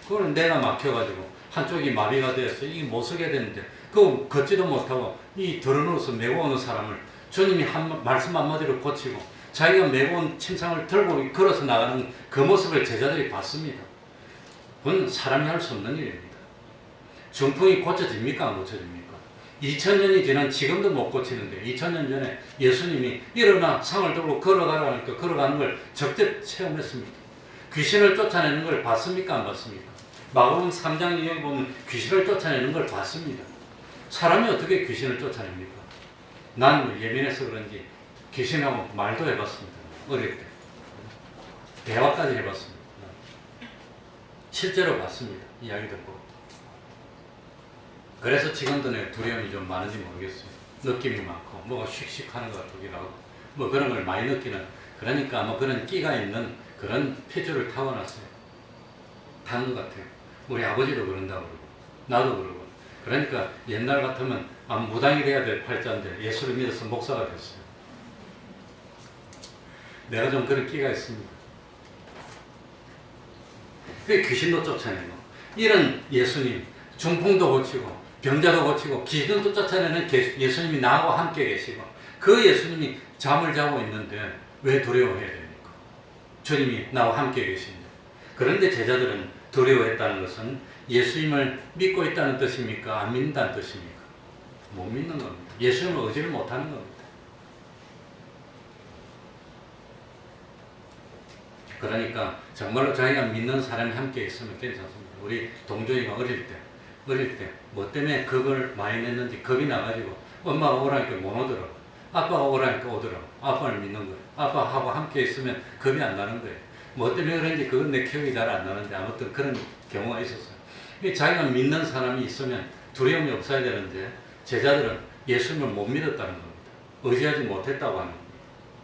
그거는 내가 막혀가지고 한쪽이 마비가 되어서 이게 못 쓰게 되는데 그 걷지도 못하고 이 들어누워서 메고 오는 사람을 주님이 말씀 한마디로 고치고 자기가 메고 온 침상을 들고 걸어서 나가는 그 모습을 제자들이 봤습니다. 그건 사람이 할 수 없는 일입니다. 중풍이 고쳐집니까? 안 고쳐집니까? 2000년이 지난 지금도 못 고치는데 2000년 전에 예수님이 일어나 상을 들고 걸어가라 하니까 걸어가는 걸 직접 체험했습니다. 귀신을 쫓아내는 걸 봤습니까? 안 봤습니까? 마가복음 3장 이야기 보면 귀신을 쫓아내는 걸 봤습니다. 사람이 어떻게 귀신을 쫓아냅니까? 난 예민해서 그런지 귀신하고 말도 해봤습니다. 어릴 때. 대화까지 해봤습니다. 실제로 봤습니다. 이야기 듣고. 그래서 지금도 내 두려움이 좀 많은지 모르겠어요. 느낌이 많고 뭐가 씩씩하는 것 같기도 하고 뭐 그런 걸 많이 느끼는, 그러니까 뭐 그런 끼가 있는 그런 피줄을 타고났어요. 타는 것 같아요. 우리 아버지도 그런다고 그러고 나도 그러고. 그러니까 옛날 같으면 무당이 돼야 될 팔자인데 예수를 믿어서 목사가 됐어요. 내가 좀 그런 끼가 있습니다. 그 귀신도 쫓아내고 이런 예수님, 중풍도 고치고 병자도 고치고 귀신도 쫓아내는 예수님이 나하고 함께 계시고 그 예수님이 잠을 자고 있는데 왜 두려워해야 됩니까? 주님이 나와 함께 계신데. 그런데 제자들은 두려워했다는 것은 예수님을 믿고 있다는 뜻입니까? 안 믿는다는 뜻입니까? 못 믿는 겁니다. 예수님을 의지를 못하는 겁니다. 그러니까 정말로 자기가 믿는 사람이 함께 있으면 괜찮습니다. 우리 동조이가 어릴 때 뭐 때문에 겁을 많이 냈는지 겁이 나가지고 엄마가 오라니까 못 오더라고. 아빠가 오라니까 오더라고. 아빠를 믿는 거예요. 아빠하고 함께 있으면 겁이 안 나는 거예요. 뭐 때문에 그런지 그건 내 기억이 잘 안 나는데 아무튼 그런 경우가 있었어요. 자기가 믿는 사람이 있으면 두려움이 없어야 되는데 제자들은 예수님을 못 믿었다는 겁니다. 의지하지 못했다고 하는 겁니다.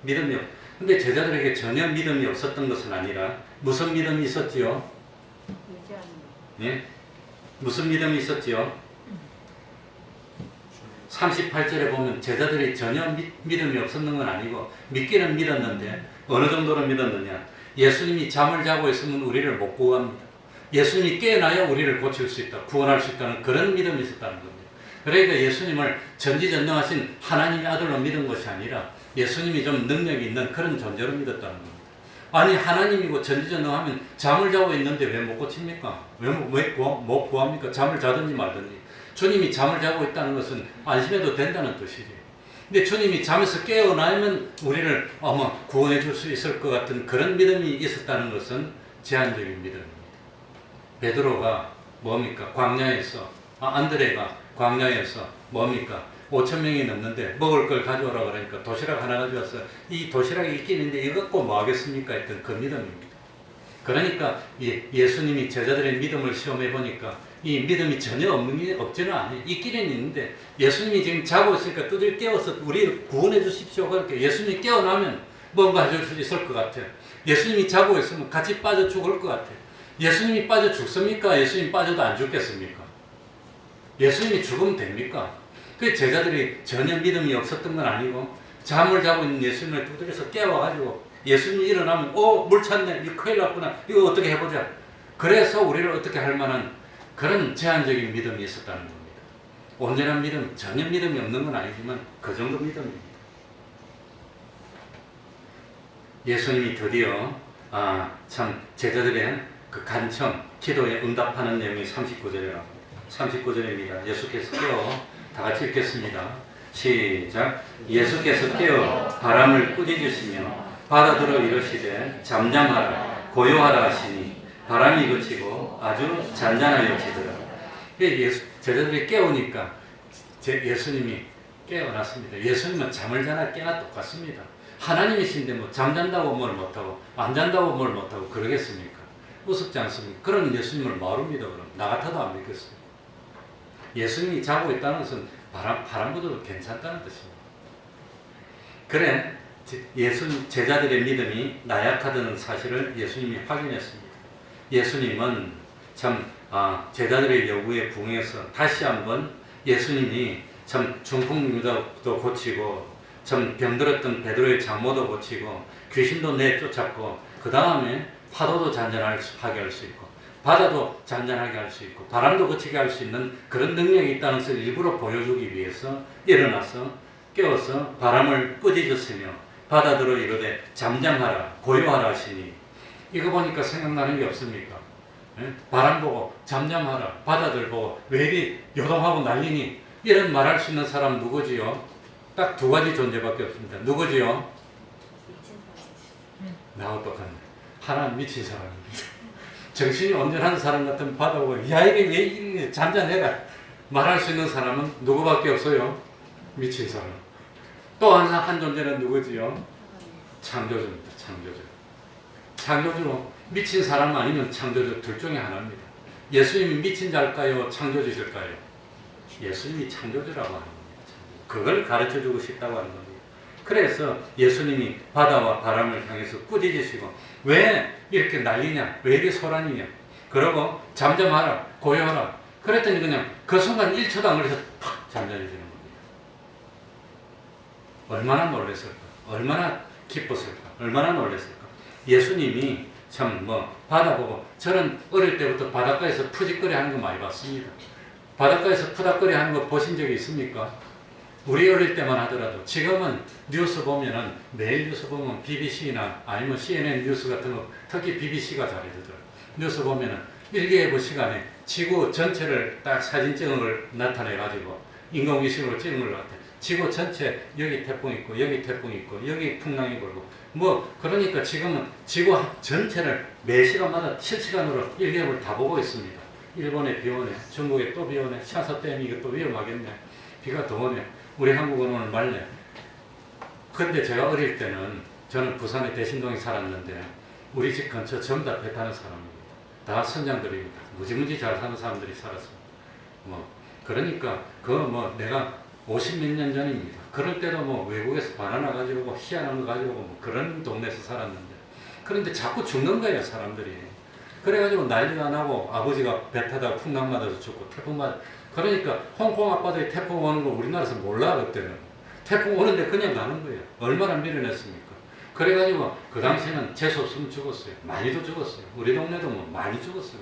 믿음이 없. 근데 제자들에게 전혀 믿음이 없었던 것은 아니라 무슨 믿음이 있었지요? 예? 무슨 믿음이 있었지요? 38절에 보면 제자들이 전혀 믿음이 없었는 건 아니고 믿기는 믿었는데 어느 정도로 믿었느냐? 예수님이 잠을 자고 있으면 우리를 못 구합니다. 예수님이 깨어나야 우리를 고칠 수 있다, 구원할 수 있다는 그런 믿음이 있었다는 겁니다. 그러니까 예수님을 전지전능하신 하나님의 아들로 믿은 것이 아니라 예수님이 좀 능력이 있는 그런 존재로 믿었다는 겁니다. 아니 하나님이고 전지전능하면 잠을 자고 있는데 왜 못 고칩니까? 왜 못 구합니까? 잠을 자든지 말든지. 주님이 잠을 자고 있다는 것은 안심해도 된다는 뜻이지. 근데 주님이 잠에서 깨어나면 우리를 아마 구원해 줄 수 있을 것 같은 그런 믿음이 있었다는 것은 제한적인 믿음입니다. 베드로가 뭡니까? 광야에서 안드레가 광야에서 뭡니까? 5,000명이 넘는데 먹을 걸 가져오라 그러니까 도시락 하나 가져와서 이 도시락이 있긴 있는데 이거 갖고 뭐 하겠습니까? 했던 그 믿음입니다. 그러니까 예수님이 제자들의 믿음을 시험해 보니까 이 믿음이 전혀 없지는 않아요. 있기는 있는데 예수님이 지금 자고 있으니까 두들 깨워서 우리를 구원해 주십시오. 그렇게 예수님이 깨어나면 뭔가 해줄 수 있을 것 같아요. 예수님이 자고 있으면 같이 빠져 죽을 것 같아요. 예수님이 빠져 죽습니까? 예수님 빠져도 안 죽겠습니까? 예수님이 죽으면 됩니까? 그 제자들이 전혀 믿음이 없었던 건 아니고 잠을 자고 있는 예수님을 두드려서 깨워가지고 예수님이 일어나면 물 찼네, 이거 큰일 났구나, 이거 어떻게 해보자. 그래서 우리를 어떻게 할 만한 그런 제한적인 믿음이 있었다는 겁니다. 온전한 믿음, 전혀 믿음이 없는 건 아니지만 그 정도 믿음입니다. 예수님이 드디어 참 제자들의 그 간청, 기도에 응답하는 내용이 39절입니다. 예수께서 깨워, 다 같이 읽겠습니다. 시작. 예수께서 깨어 바람을 꾸짖으시며 바다들어 이르시되 잠잠하라 고요하라 하시니 바람이 그치고 아주 잔잔하여지더라. 제자들이 깨우니까 예수님이 깨어났습니다. 예수님은 잠을 자나 깨나 똑같습니다. 하나님이신데 뭐 잠잔다고 뭘 못하고 안 잔다고 뭘 못하고 그러겠습니까? 우습지 않습니까? 그런 예수님을 뭐로 믿어 그럼? 나 같아도 안 믿겠어요. 예수님이 자고 있다는 것은 바람보다도 괜찮다는 뜻입니다. 그래 제자들의 믿음이 나약하다는 사실을 예수님이 확인했습니다. 예수님은 참 제자들의 요구에 부응해서 다시 한번 예수님이 참 중풍유다도 고치고 참 병들었던 베드로의 장모도 고치고 귀신도 내쫓았고 그 다음에 파도도 잔잔하게 할 수 있고 바다도 잔잔하게 할 수 있고 바람도 그치게 할 수 있는 그런 능력이 있다는 것을 일부러 보여주기 위해서 일어나서 깨워서 바람을 꾸짖으시며 바다들어 이르되 잠잠하라 고요하라 하시니 이거 보니까 생각나는 게 없습니까? 바람 보고 잠잠하라 바다들 보고 왜 이리 요동하고 난리니 이런 말할 수 있는 사람 누구지요? 딱 두 가지 존재밖에 없습니다. 누구지요? 나하고 똑같네. 하나 미친 사람입니다. 정신이 온전한 사람 같은 바다 보고 야 이게 왜 이리 잔잔해라 말할 수 있는 사람은 누구밖에 없어요? 미친 사람. 또 한 존재는 누구지요? 창조주입니다. 창조주 미친 사람 아니면 창조주 둘 중에 하나입니다. 예수님이 미친 자일까요? 창조주실까요? 예수님이 창조주라고 하는 겁니다. 그걸 가르쳐주고 싶다고 하는 겁니다. 그래서 예수님이 바다와 바람을 향해서 꾸짖으시고 왜 이렇게 난리냐? 왜 이렇게 소란이냐? 그러고 잠잠하라, 고요하라. 그랬더니 그냥 그 순간 1초도 안 걸려서 팍 잠잠해지는 겁니다. 얼마나 놀랐을까? 얼마나 기뻤을까? 얼마나 놀랐을까? 예수님이 참 바다 보고 저는 어릴 때부터 바닷가에서 푸짓거리 하는 거 많이 봤습니다. 바닷가에서 푸닥거리 하는 거 보신 적이 있습니까? 우리 어릴 때만 하더라도 지금은 뉴스 보면은 매일 뉴스 보면 BBC나 아니면 CNN 뉴스 같은 거 특히 BBC가 잘해주더라고요. 뉴스 보면은 일기예보 시간에 지구 전체를 딱 사진 찍은 걸 나타내가지고 인공위성으로 찍은 걸 같아. 지구 전체 여기 태풍 있고 여기 태풍 있고 여기 풍랑이 불고 그러니까 지금은 지구 전체를 매 시간마다 실시간으로 일기예보를 다 보고 있습니다. 일본에 비 오네, 중국에 또 비 오네, 샤사댐 이거 또 위험하겠네, 비가 더 오네, 우리 한국은 오늘 맑네. 근데 제가 어릴 때는 저는 부산의 대신동에 살았는데 우리 집 근처 전부 다 배 타는 사람입니다. 다 선장들입니다. 무지무지 잘 사는 사람들이 살았습니다. 그러니까 내가 50몇 년 전입니다. 그럴 때도 외국에서 바나나 가지고 오고 희한한 거 가지고 오고 그런 동네에서 살았는데 그런데 자꾸 죽는 거예요 사람들이. 그래가지고 난리가 나고 아버지가 배 타다가 풍랑 맞아서 죽고 태풍 맞아. 그러니까 홍콩 앞바다에 태풍 오는 걸 우리나라에서 몰라. 그때는 태풍 오는데 그냥 가는 거예요. 얼마나 밀어냈습니까? 그래가지고 그 당시에는 재수 없으면 죽었어요. 많이도 죽었어요. 우리 동네도 많이 죽었어요.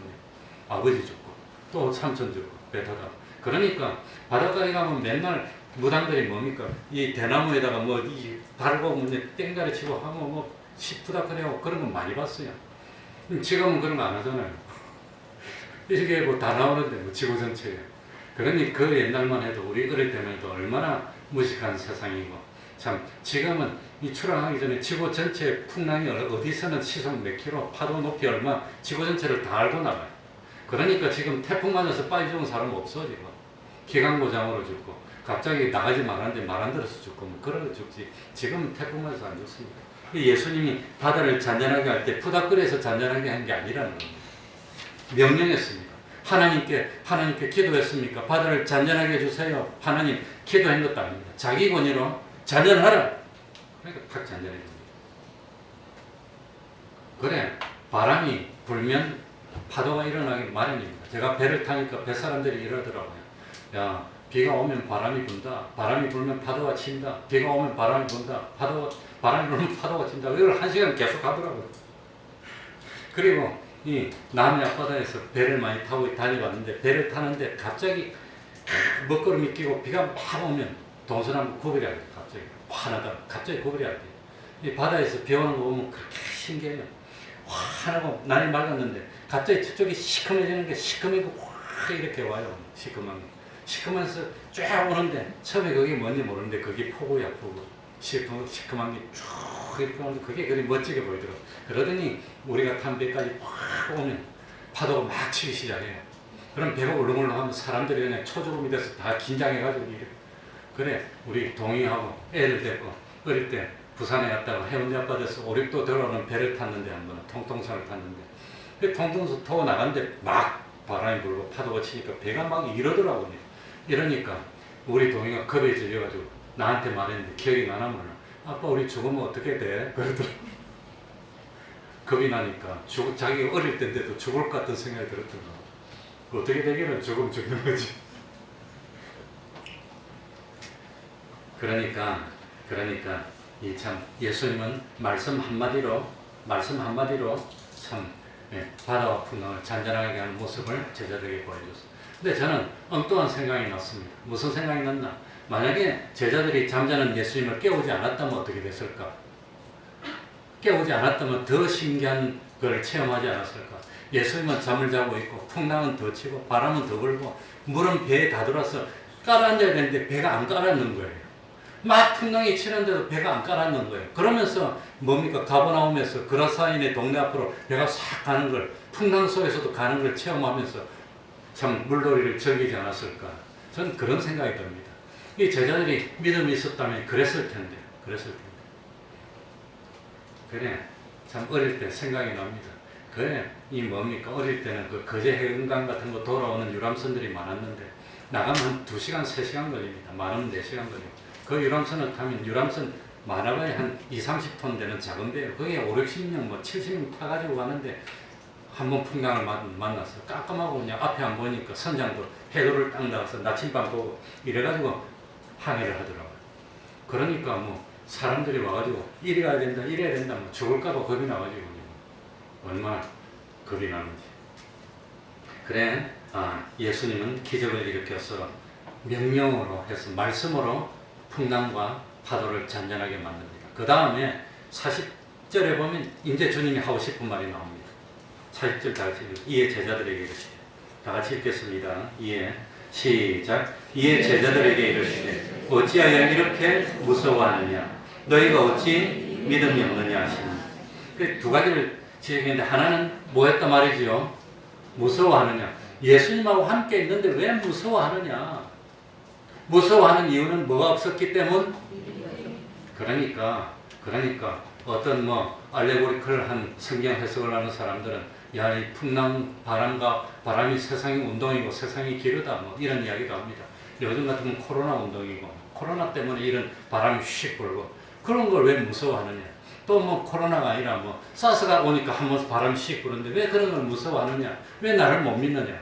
아버지 죽고 또 삼촌 죽고 배 타다가. 그러니까 바닷가에 가면 맨날 무당들이 뭡니까? 이 대나무에다가 이 달고 땡가리 치고 하면 시푸닥거리고 그런 거 많이 봤어요. 지금은 그런 거 안 하잖아요. 이게 다 나오는데 지구 전체에. 그러니 그 옛날만 해도 우리 어릴 때만 해도 얼마나 무식한 세상이고 참 지금은 이 출항하기 전에 지구 전체 풍랑이 어디서는 시속 몇 킬로 파도 높이 얼마 지구 전체를 다 알고 나가요. 그러니까 지금 태풍 맞아서 빨리 죽은 사람 없어 지금. 기관고장으로 죽고 갑자기 나가지 말았는데 말 안 들어서 죽고 그러고 죽지. 지금은 태풍 맞아서 안 죽습니다. 예수님이 바다를 잔잔하게 할 때 푸닥거려서 잔잔하게 한 게 아니라는 겁니다. 명령했습니다. 하나님께 기도했습니까? 바다를 잔잔하게 해주세요. 하나님 기도한 것도 아닙니다. 자기 권위로 잔잔하라. 그러니까 팍 잔잔해집니다. 그래 바람이 불면 파도가 일어나기 마련입니다. 제가 배를 타니까 배 사람들이 이러더라고요. 야
비가 오면 바람이 분다. 바람이 불면 파도가 친다. 비가 오면 바람이 분다. 바람이 불면 파도가 친다. 이걸 1시간 계속 하더라고요. 그리고 이 남해 앞바다에서 배를 많이 타고 다녀봤는데 배를 타는데 갑자기 먹구름이 끼고 비가 막 오면 동서남북 구별이 안 돼. 갑자기 환하다. 갑자기 구별이 안 돼. 이 바다에서 비 오는 거 보면 그렇게 신기해요. 환하고 날이 맑았는데 갑자기 저쪽이 시커매지는 게 시커매고 확 이렇게 와요. 시커먼 게. 시커면서 쫙 오는데 처음에 그게 뭔지 모르는데 그게 폭우야 폭우. 시커먼 게 쭉 이렇게 오는데 그게 그리 멋지게 보이더라고. 그러더니 우리가 탄 배까지 확 오면 파도가 막 치기 시작해요. 그럼 배가 울렁울렁하면 사람들이 그냥 초조름이 돼서 다 긴장해가지고 이래. 그래 우리 동의하고 애를 데리고 어릴 때 부산에 갔다가 해운대 앞바다에서 5, 6도 들어오는 배를 탔는데 한번 통통선을 탔는데 그 통통선 타고 나갔는데 막 바람이 불고 파도가 치니까 배가 막 이러더라고요. 이러니까 우리 동이가 겁에 질려가지고 나한테 말했는데 기억이 나나 몰라. 아빠 우리 죽으면 어떻게 돼? 그러더라고. 겁이 나니까 자기가 어릴 때인데도 죽을 것 같은 생각이 들었던 거. 어떻게 되기는 죽으면 죽는 거지. 그러니까 이 참 예수님은 말씀 한마디로 참 바다와 풍랑을 잔잔하게 하는 모습을 제자들에게 보여줬어요. 근데 저는 엉뚱한 생각이 났습니다. 무슨 생각이 났나? 만약에 제자들이 잠자는 예수님을 깨우지 않았다면 어떻게 됐을까? 깨우지 않았다면 더 신기한 걸 체험하지 않았을까? 예수님은 잠을 자고 있고 풍랑은 더 치고 바람은 더 불고 물은 배에 다 들어와서 깔아앉아야 되는데 배가 안 깔아앉는 거예요. 막 풍랑이 치는데도 배가 안 깔았는 거예요. 그러면서 뭡니까? 가버나움에서 그라사인의 동네 앞으로 배가 싹 가는 걸 풍랑 속에서도 가는 걸 체험하면서 참 물놀이를 즐기지 않았을까? 저는 그런 생각이 듭니다. 이 제자들이 믿음이 있었다면 그랬을 텐데. 그래 참 어릴 때 생각이 납니다. 그래 이 뭡니까? 어릴 때는 그 거제 해운강 같은 거 돌아오는 유람선들이 많았는데 나가면 한 2시간, 3시간 걸립니다. 많으면 4시간 걸립니다. 그 유람선을 타면 유람선 많아봐야 한 20-30톤 되는 작은 배예요. 거기에 50-60명, 70명 타가지고 가는데 한 번 풍랑을 만났어. 깜깜하고 그냥 앞에 안 보니까 선장도 해도를 딱 나가서 나침반 보고 이래가지고 항해를 하더라고요. 그러니까 뭐 사람들이 와가지고 이리 가야 된다, 이래야 된다, 뭐 죽을까봐 겁이 나가지고 얼마나 겁이 나는지. 그래, 예수님은 기적을 일으켜서 명령으로 해서 말씀으로 풍랑과 파도를 잔잔하게 만듭니다. 그 다음에 40절에 보면 이제 주님이 하고 싶은 말이 나옵니다. 40절 다 같이 이에 제자들에게 이르시되 다 같이 읽겠습니다. 이에 시작. 이에 제자들에게 이르시되 어찌하여 이렇게 무서워하느냐 너희가 어찌 믿음이 없느냐 하시니. 그 두 가지를 지적했는데 하나는 뭐였단 말이지요? 무서워하느냐. 예수님하고 함께 있는데 왜 무서워하느냐. 무서워하는 이유는 뭐가 없었기 때문? 그러니까 어떤 알레고리컬한 성경 해석을 하는 사람들은 야, 이 풍랑 바람과 바람이 세상의 운동이고 세상이 기르다 이런 이야기도 합니다. 요즘 같으면 코로나 운동이고 코로나 때문에 이런 바람이 휙 불고 그런 걸 왜 무서워하느냐. 또 코로나가 아니라 사스가 오니까 한 번 바람이 휙 부는데 왜 그런 걸 무서워하느냐. 왜 나를 못 믿느냐.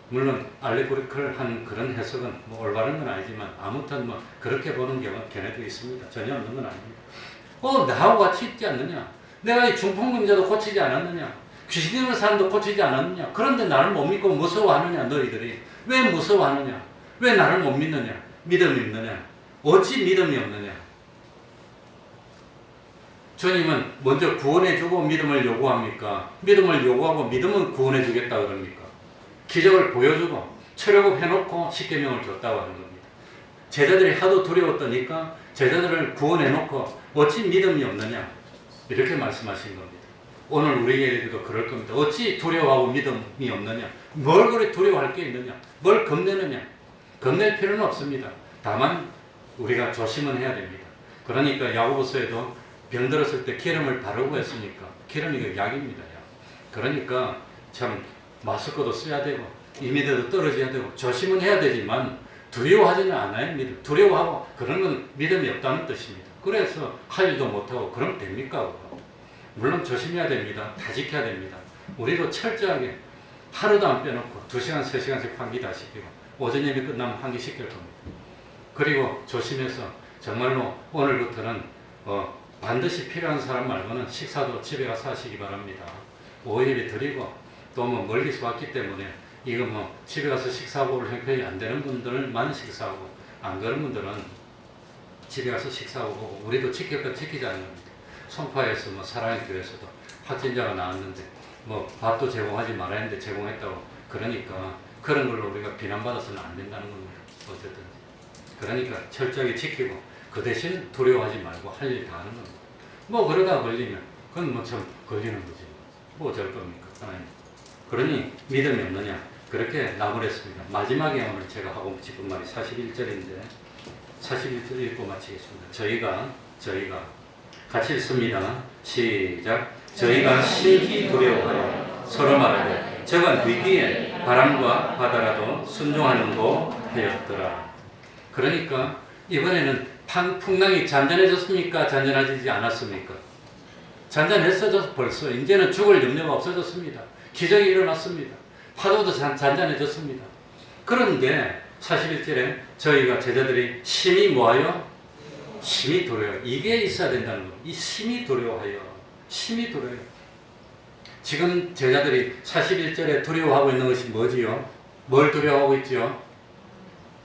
물론 알레고리컬한 그런 해석은 올바른 건 아니지만 아무튼 그렇게 보는 경우는 걔네도 있습니다. 전혀 없는 건 아닙니다. 나하고 같이 있지 않느냐. 내가 이 중풍병자도 고치지 않았느냐. 귀신 들린 사람도 고치지 않았느냐. 그런데 나를 못 믿고 무서워하느냐. 너희들이 왜 무서워하느냐. 왜 나를 못 믿느냐. 믿음이 없느냐. 어찌 믿음이 없느냐. 주님은 먼저 구원해주고 믿음을 요구합니까? 믿음을 요구하고 믿음은 구원해주겠다 그럽니까? 기적을 보여주고 철회고 해놓고 십계명을 줬다고 하는 겁니다. 제자들이 하도 두려웠더니까 제자들을 구원해놓고 어찌 믿음이 없느냐 이렇게 말씀하신 겁니다. 오늘 우리에게도 그럴 겁니다. 어찌 두려워하고 믿음이 없느냐. 뭘 그리 두려워할 게 있느냐. 뭘 겁내느냐. 겁낼 필요는 없습니다. 다만 우리가 조심은 해야 됩니다. 그러니까 야고보서에도 병들었을 때 기름을 바르고 했으니까 기름이 약입니다. 약. 그러니까 참 마스크도 써야 되고 임의대도 떨어져야 되고 조심은 해야 되지만 두려워하지는 않아요. 믿음. 두려워하고 그런 건 믿음이 없다는 뜻입니다. 그래서 할 일도 못하고 그러면 됩니까? 물론 조심해야 됩니다. 다 지켜야 됩니다. 우리도 철저하게 하루도 안 빼놓고 2시간, 3시간씩 환기 다 시키고 오전 예배 끝나면 환기시킬 겁니다. 그리고 조심해서 정말로 오늘부터는 반드시 필요한 사람 말고는 식사도 집에 가서 하시기 바랍니다. 오후 예배 드리고 또 뭐 멀리서 왔기 때문에 이거 뭐 집에 가서 식사하고 올 형편이 안 되는 분들만 식사하고 안 그런 분들은 집에 가서 식사하고 오고 우리도 지킬 건 지키자는 겁니다. 송파에서 뭐 사랑의 교회에서도 확진자가 나왔는데 뭐 밥도 제공하지 말아야 했는데 제공했다고 그러니까 그런 걸로 우리가 비난받아서는 안 된다는 겁니다. 어쨌든 그러니까 철저하게 지키고 그 대신 두려워하지 말고 할 일 다 하는 겁니다. 뭐 그러다 걸리면 그건 뭐 참 걸리는 거지. 뭐 어쩔 겁니까? 그러니 믿음이 없느냐? 그렇게 나무랬습니다. 마지막에 오늘 제가 하고 싶은 말이 41절인데 41절 읽고 마치겠습니다. 저희가 같이 읽습니다. 시작. 저희가 심히 두려워하여 서로 말하되 저가 위기에 바람과 바다라도 순종하는고 하였더라. 그러니까 이번에는 풍랑이 잔잔해졌습니까? 잔잔해지지 않았습니까? 잔잔했어져서 벌써 이제는 죽을 염려가 없어졌습니다. 기적이 일어났습니다. 파도도 잔잔해졌습니다. 그런데 41절에 저희가 제자들이 심히 뭐하여? 심히 두려워요. 이게 있어야 된다는 겁니다. 이 심히 두려워하여. 심히 두려워요. 지금 제자들이 41절에 두려워하고 있는 것이 뭐지요? 뭘 두려워하고 있지요?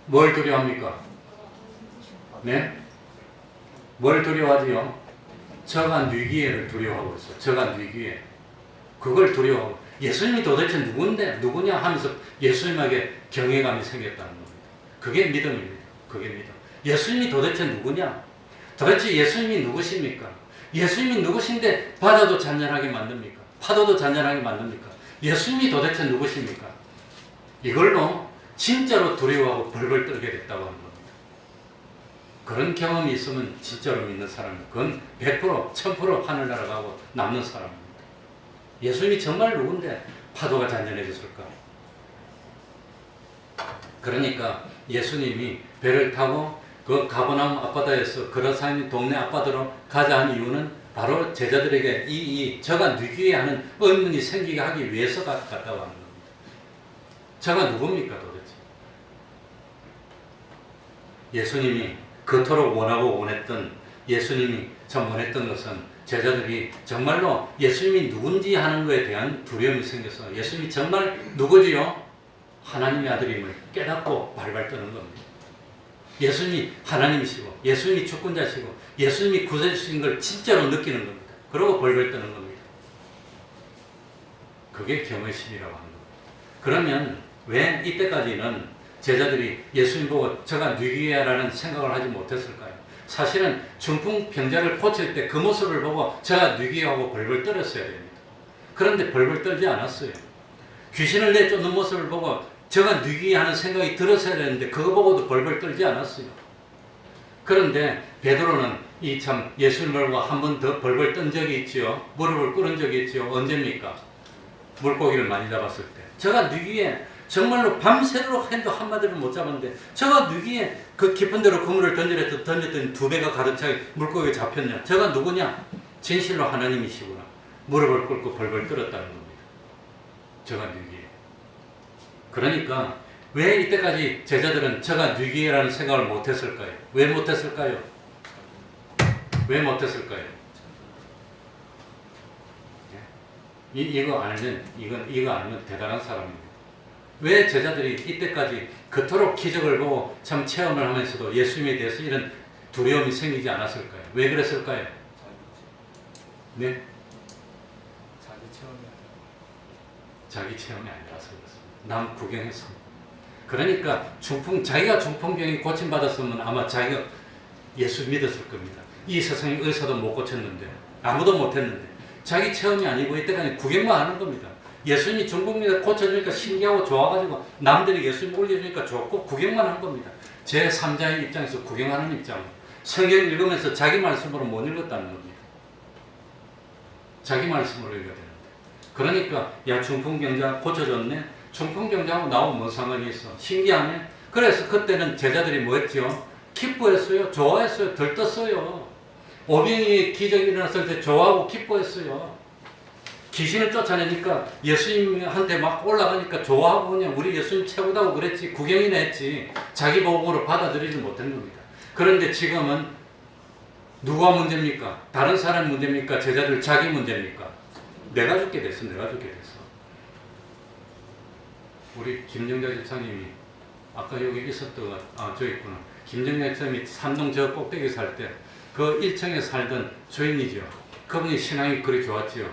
뭘 두려워합니까? 네? 뭘 두려워하지요? 저간 위기에를 두려워하고 있어요. 저간 위기에. 그걸 두려워하고 예수님이 도대체 누구냐 하면서 예수님에게 경외감이 생겼다는 겁니다. 그게 믿음입니다. 그게 믿음. 예수님이 도대체 누구냐? 도대체 예수님이 누구십니까? 예수님이 누구신데 바다도 잔잔하게 만듭니까? 파도도 잔잔하게 만듭니까? 예수님이 도대체 누구십니까? 이걸로 진짜로 두려워하고 벌벌 떨게 됐다고 하는 겁니다. 그런 경험이 있으면 진짜로 믿는 사람은 그건 100%, 1000% 하늘나라 가고 남는 사람입니다. 예수님이 정말 누군데 파도가 잔잔해졌을까? 그러니까 예수님이 배를 타고 그 가버나움 앞바다에서 그라사인 동네 앞바다로 가자 한 이유는 바로 제자들에게 저가 위기에 하는 의문이 생기게 하기 위해서 갔다고 하는 겁니다. 저가 누굽니까 도대체? 예수님이 그토록 원하고 원했던 예수님이 참 원했던 것은 제자들이 정말로 예수님이 누군지 하는 것에 대한 두려움이 생겨서 예수님이 정말 누구지요? 하나님의 아들임을 깨닫고 발발 떠는 겁니다. 예수님이 하나님이시고 예수님이 주권자시고 예수님이 구세주신 걸 진짜로 느끼는 겁니다. 그러고 벌벌 떠는 겁니다. 그게 경외심이라고 하는 겁니다. 그러면 왜 이때까지는 제자들이 예수님 보고 저가 위기야라는 생각을 하지 못했을까요? 사실은 중풍병자를 고칠 때 그 모습을 보고 저가 위기하고 벌벌 떨었어야 됩니다. 그런데 벌벌 떨지 않았어요. 귀신을 내쫓는 모습을 보고 저가 위기하는 생각이 들었어야 되는데 그거 보고도 벌벌 떨지 않았어요. 그런데 베드로는 이 참 예수님을 보고 한 번 더 벌벌 떤 적이 있지요. 무릎을 꿇은 적이 있지요. 언제입니까? 물고기를 많이 잡았을 때. 저가 위기에 정말로 밤새도록 해도 한마디를 못 잡았는데 저가 위기에 그 깊은 데로 그물을 던졌더니 2배가 가득 차게 물고기가 잡혔냐? 저가 누구냐? 진실로 하나님이시구나. 무릎을 꿇고 벌벌 떨었다는 겁니다. 저가 위기에. 그러니까 왜 이때까지 제자들은 저가 위기라는 생각을 못했을까요? 왜 못했을까요? 왜 못했을까요? 이거 알면 대단한 사람입니다. 왜 제자들이 이때까지 그토록 기적을 보고 참 체험을 하면서도 예수님에 대해서 이런 두려움이 생기지 않았을까요? 왜 그랬을까요? 네? 자기 체험이 아니라서 그렇습니다. 남 구경했습니다. 그러니까 자기가 중풍병이 고침받았으면 아마 자기가 예수 믿었을 겁니다. 이 세상에 의사도 못 고쳤는데 아무도 못했는데 자기 체험이 아니고 이때까지 구경만 하는 겁니다. 예수님이 중풍병을 고쳐주니까 신기하고 좋아가지고 남들이 예수님 올려주니까 좋고 구경만 한 겁니다. 제3자의 입장에서 구경하는 입장. 성경 읽으면서 자기 말씀으로 못 읽었다는 겁니다. 자기 말씀으로 읽어야 되는데. 그러니까 야 중풍병자 고쳐줬네. 중풍병자하고 나하고 뭔 상관이 있어. 신기하네. 그래서 그때는 제자들이 뭐 했죠? 기뻐했어요. 좋아했어요. 들떴어요. 오병이의 기적이 일어났을 때 좋아하고 기뻐했어요. 귀신을 쫓아내니까 예수님한테 막 올라가니까 좋아하고 그냥 우리 예수님 최고다고 그랬지, 구경이나 했지, 자기 복음으로 받아들이지 못한 겁니다. 그런데 지금은 누가 문제입니까? 다른 사람 문제입니까? 제자들 자기 문제입니까? 내가 죽게 됐어. 우리 김정자 집사님이 아까 여기 있었던, 저 있구나. 김정자 집사님이 산동 저 꼭대기 살 때 그 1층에 살던 주인이죠. 그분이 신앙이 그리 좋았지요.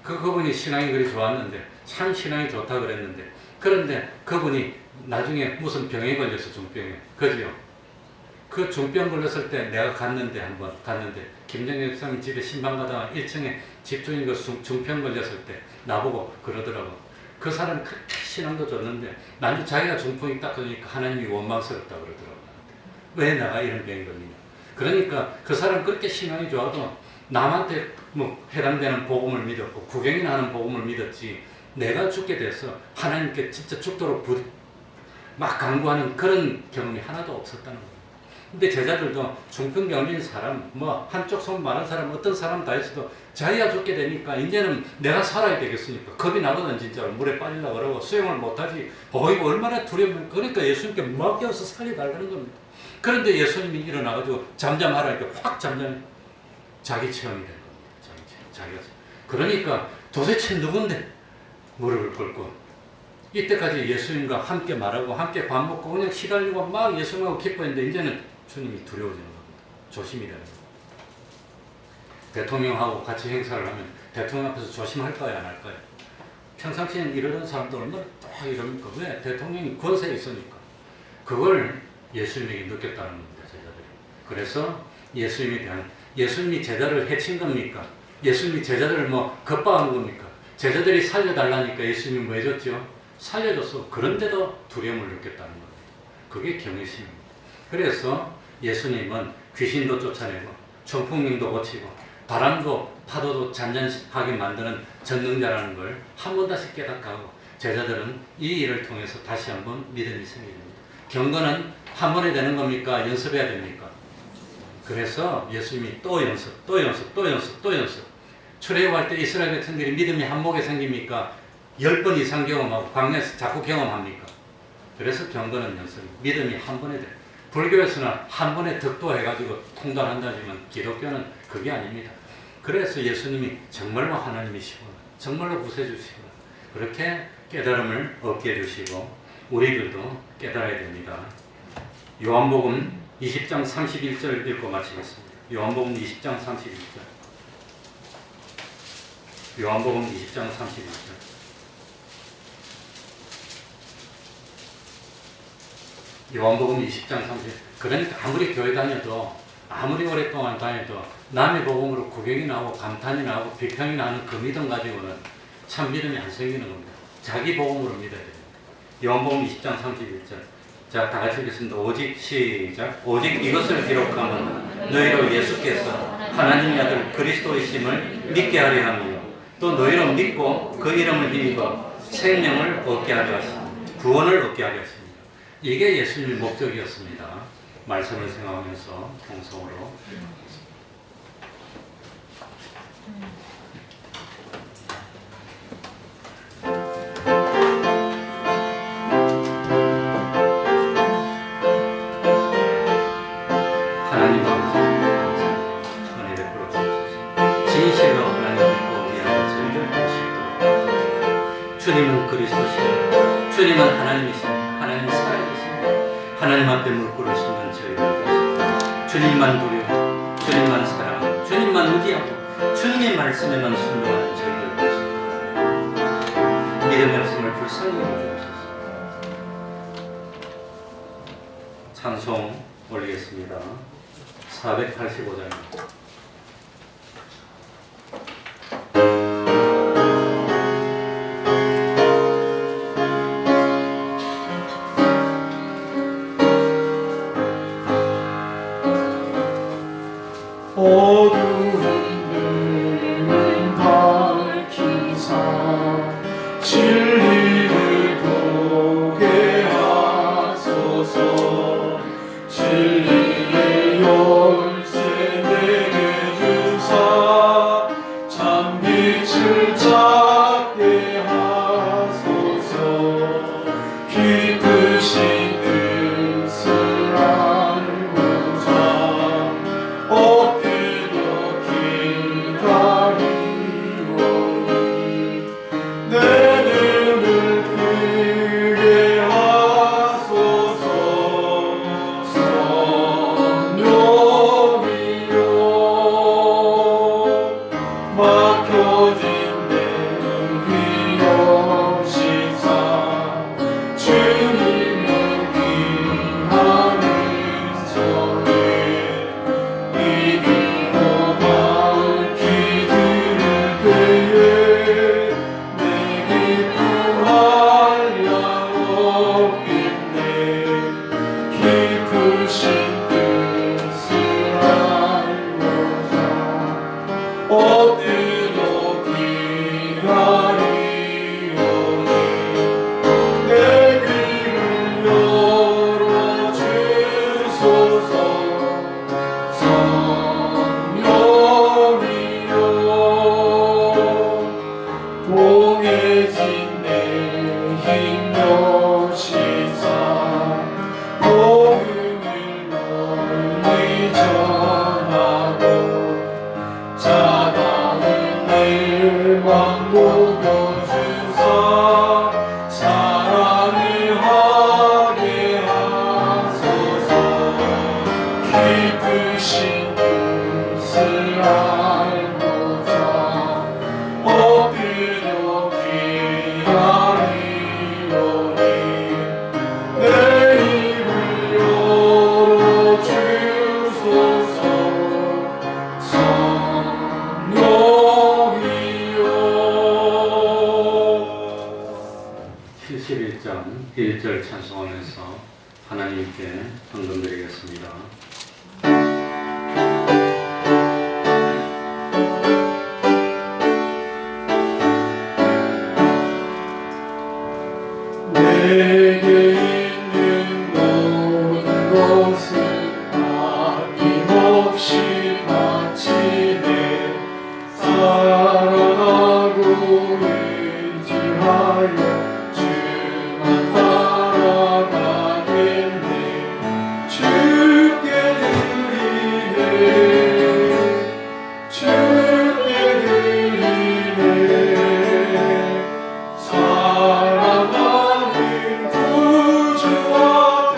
그분이 신앙이 그리 좋았는데, 참 신앙이 좋다 그랬는데, 그런데 그분이 나중에 무슨 병에 걸려서 중병에, 그죠? 그 중병 걸렸을 때 내가 한번 갔는데, 김정일 집사님 집에 신방 가다가 1층에 집주인이 그 중병 걸렸을 때 나보고 그러더라고. 그 사람 그렇게 신앙도 좋는데, 나는 자기가 중풍이 딱 걸리니까 하나님이 원망스럽다 그러더라고. 왜 내가 이런 병이 걸리냐. 그러니까 그 사람 그렇게 신앙이 좋아도 남한테 뭐 해당되는 복음을 믿었고 구경이나 하는 복음을 믿었지, 내가 죽게 돼서 하나님께 진짜 죽도록 막 강구하는 그런 경험이 하나도 없었다는 거예요. 근데 제자들도 중풍 걸린 사람, 뭐 한쪽 손 많은 사람, 어떤 사람 다 있어도 자기가 죽게 되니까 이제는 내가 살아야 되겠으니까 겁이 나거든. 진짜로 물에 빠지려고 그러고 수영을 못하지. 보이고 얼마나 두려우면, 그러니까 예수님께 맡겨서 살려달라는 겁니다. 그런데 예수님이 일어나가지고 잠잠하라니까 확 잠잠, 자기 체험이 된 겁니다. 자기가. 그러니까 도대체 누군데 무릎을 꿇고 이때까지 예수님과 함께 말하고 함께 밥 먹고 그냥 시달리고 막 예수님하고 기뻐했는데 이제는 주님이 두려워지는 겁니다. 조심이 되는 겁니다. 대통령하고 같이 행사를 하면 대통령 앞에서 조심할까요, 안 할까요? 평상시엔 이러던 사람도 얼마나 또 이럽니까? 왜? 대통령이 권세에 있으니까. 그걸 예수님에게 느꼈다는 겁니다, 제자들이. 그래서 예수님이 제자를 해친 겁니까? 예수님이 제자들을 뭐 겁박한 겁니까? 제자들이 살려달라니까 예수님이 뭐 해줬죠? 살려줬어. 그런데도 두려움을 느꼈다는 겁니다. 그게 경외심입니다. 그래서 예수님은 귀신도 쫓아내고 중풍병도 고치고 바람도 파도도 잔잔하게 만드는 전능자라는 걸 한 번 다시 깨닫고, 제자들은 이 일을 통해서 다시 한번 믿음이 생기게 됩니다. 경건은 한 번에 되는 겁니까? 연습해야 됩니까? 그래서 예수님이 또 연습. 출애굽할 때 이스라엘 백성들이 믿음이 한몫에 생깁니까? 10번 이상 경험하고 광야에서 자꾸 경험합니까? 그래서 경건은 연습입니다. 믿음이 한 번에 돼. 불교에서는 한 번에 득도해가지고 통달한다지만 기독교는 그게 아닙니다. 그래서 예수님이 정말로 하나님이시고 정말로 구세주시고 그렇게 깨달음을 얻게 해주시고 우리들도 깨달아야 됩니다. 요한복음 20장 31절 읽고 마치겠습니다. 요한복음 20장 31절. 요한복음 20장 31절. 요한복음 20장 30절. 그러니까 아무리 교회 다녀도, 아무리 오랫동안 다녀도 남의 복음으로 구경이 나오고 감탄이 나오고 비평이 나는 그 믿음 가지고는 참 믿음이 안 생기는 겁니다. 자기 복음으로 믿어야 됩니다. 요한복음 20장 31절. 자, 다 같이 읽겠습니다. 오직 시작. 오직 이것을 기록하면 너희로 예수께서 하나님의 아들 그리스도이심을 믿게 하려 함이요, 또 너희로 믿고 그 이름을 힘입어 생명을 얻게 하려 하십니다. 구원을 얻게 하려 하십니다. 이게 예수님의 목적이었습니다. 말씀을 생각하면서 통성으로 하나님 아버지 은혜 베풀어 주옵소서. 진실로 하나님 믿고 우리하고 즐겨 주시도록. 주님은 그리스도시니 주님은 하나님이시니 하나님 살아계시니 하나님 앞에 물꼬를 심는 저희를 가시고, 주님만 두려워 주님만 사랑하고 주님만 의지하고 주님의 말씀에만 순종하는 저희를 가시고, 믿음이 없음을 불쌍히 여겨주옵소서. 찬송 올리겠습니다. 485장입니다.
어두운 눈을 밝히사 진리를 보게 하소서. 진리의 열쇠 내게 주사 참 빛을 전하고 자다운 일만 녹여주사 사랑을 하게 하소서. 깊으신 뜻을 알고자 엎드려 기다리오니 내 입을 열어주소서. 성령이여.
71장 1절 찬송하면서 하나님께 헌금드리겠습니다.
내게 있는 모든 것을 아낌없이 바치네. 사랑하고 의지하여 주만 따라가겠네. 주께 드리네. 주께 드리네. 사랑하는 구주 앞에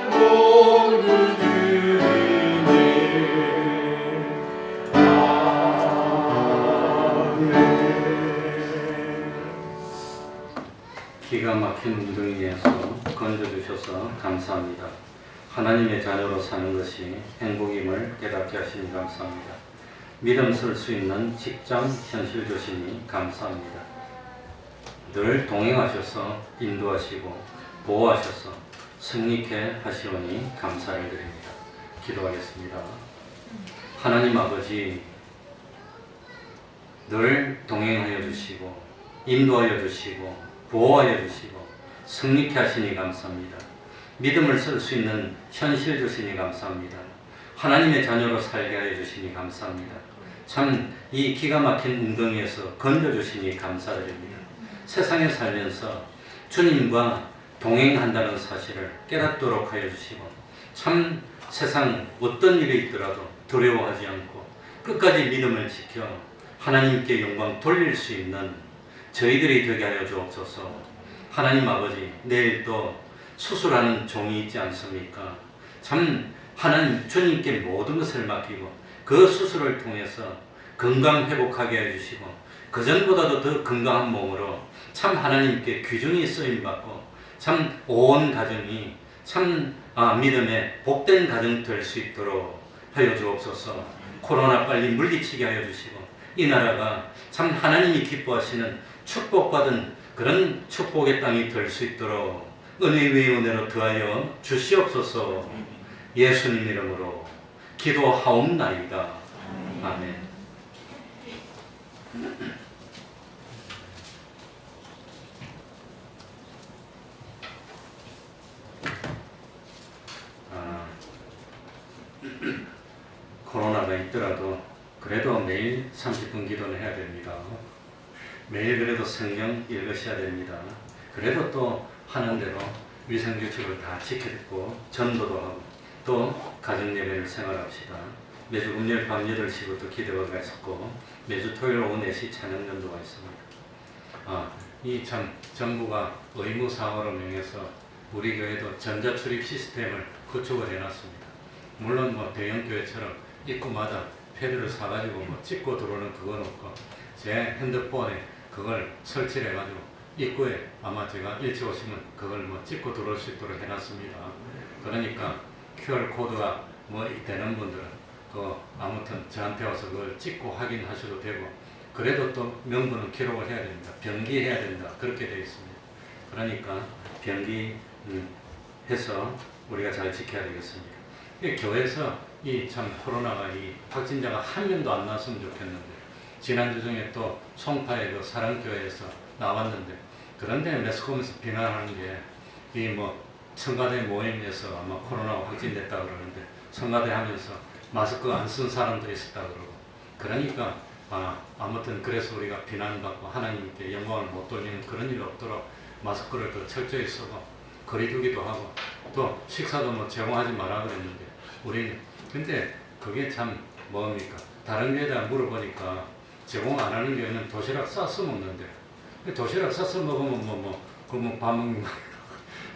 모두 드리네. 아멘.
기가 막힌 웅덩이에서 건져주셔서 감사합니다. 하나님의 자녀로 사는 것이 행복임을 깨닫게 하시니 감사합니다. 믿음 쓸 수 있는 직장 현실 주시니 감사합니다. 늘 동행하셔서 인도하시고 보호하셔서 승리케 하시오니 감사를 드립니다. 기도하겠습니다. 하나님 아버지, 늘 동행하여 주시고 인도하여 주시고 보호하여 주시고 승리케 하시니 감사합니다. 믿음을 쓸 수 있는 현실 주시니 감사합니다. 하나님의 자녀로 살게 하여 주시니 감사합니다. 참 이 기가 막힌 웅덩이에서 건져주시니 감사드립니다. 세상에 살면서 주님과 동행한다는 사실을 깨닫도록 하여 주시고 참 세상 어떤 일이 있더라도 두려워하지 않고 끝까지 믿음을 지켜 하나님께 영광 돌릴 수 있는 저희들이 되게 하여 주옵소서. 하나님 아버지, 내일 또 수술하는 종이 있지 않습니까? 참 하나님 주님께 모든 것을 맡기고 그 수술을 통해서 건강 회복하게 해주시고 그 전보다도 더 건강한 몸으로 참 하나님께 귀중히 쓰임받고 참 온 가정이 참 믿음의 복된 가정 될 수 있도록 하여 주옵소서. 코로나 빨리 물리치게 하여 주시고 이 나라가 참 하나님이 기뻐하시는 축복받은 그런 축복의 땅이 될 수 있도록 은혜 위에 은혜로 더하여 주시옵소서. 예수님 이름으로 기도하옵나이다. 아멘. 코로나가 있더라도 그래도 매일 30분 기도는 해야 됩니다. 매일 그래도 성경 읽으셔야 됩니다. 그래도 또 하는 대로 위생규칙을 다 지키고 전도도 하고 또 가정예배를 생활합시다. 매주 금요일 밤 8시부터 기도가 있었고 매주 토요일 오후 4시 찬양전도가 있습니다. 이 참 정부가 의무사항으로 명해서 우리 교회도 전자출입 시스템을 구축을 해놨습니다. 물론 뭐 대형교회처럼 입구마다 패드를 사가지고 뭐 찍고 들어오는 그건 없고 제 핸드폰에 그걸 설치를 해가지고 입구에 아마 제가 일찍 오시면 그걸 뭐 찍고 들어올 수 있도록 해놨습니다. 그러니까 QR코드가 뭐 되는 분들은 아무튼 저한테 와서 그걸 찍고 확인하셔도 되고 그래도 또 명분은 기록을 해야 됩니다. 병기해야 된다. 그렇게 되어 있습니다. 그러니까 병기해서 우리가 잘 지켜야 되겠습니다. 교회에서 이 참 코로나가 이 확진자가 한 명도 안 나왔으면 좋겠는데 지난주 중에 또 송파의 그 사랑교회에서 나왔는데 그런데 매스컴에서 비난하는 게 이 뭐 성가대 모임에서 아마 코로나가 확진됐다 그러는데 성가대 하면서 마스크 안 쓴 사람도 있었다 그러고 그러니까 아무튼 그래서 우리가 비난받고 하나님께 영광을 못 돌리는 그런 일 없도록 마스크를 더 철저히 쓰고 거리 두기도 하고 또 식사도 뭐 제공하지 마라 그랬는데 우리는 근데
그게 참 뭡니까? 다른 데에다 물어보니까 제공 안 하는 경우는 도시락 싸서 먹는데 도시락 싸서 먹으면 그뭐 밥 먹는 거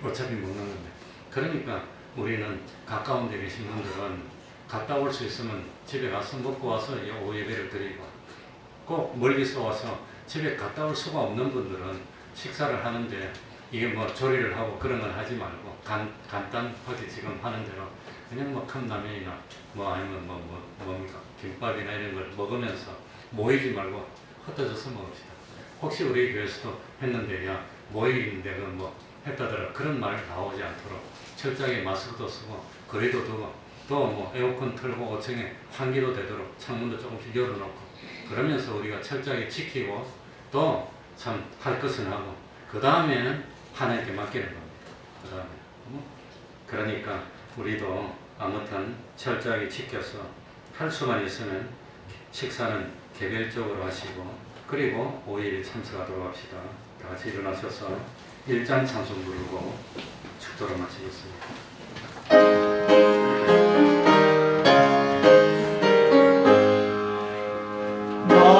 어차피 먹는 건데 그러니까 우리는 가까운 데 계신 분들은 갔다 올 수 있으면 집에 가서 먹고 와서 오후 예배를 드리고 꼭 멀리서 와서 집에 갔다 올 수가 없는 분들은 식사를 하는데 이게 뭐 조리를 하고 그런 건 하지 말고 간단하게 지금 하는 대로 그냥 뭐 컵라면이나 뭐 아니면 뭡니까 김밥이나 이런 걸 먹으면서 모이지 말고 흩어져서 먹읍시다. 혹시 우리 교회에서도 했는데 야 모이는데 그 뭐 했다더라 그런 말 나오지 않도록 철저하게 마스크도 쓰고 거리도 두고 또 뭐 에어컨 틀고 5층에 환기도 되도록 창문도 조금씩 열어놓고 그러면서 우리가 철저하게 지키고 또 참 할 것은 하고 그 다음에는 하나님께 맡기는 겁니다. 그 다음에 그러니까 우리도 아무튼 철저하게 지켜서 할 수만 있으면 식사는 개별적으로 하시고 그리고 5일에 참석하도록 합시다. 다 같이 일어나셔서 1장 찬송 부르고 축도로 마치겠습니다.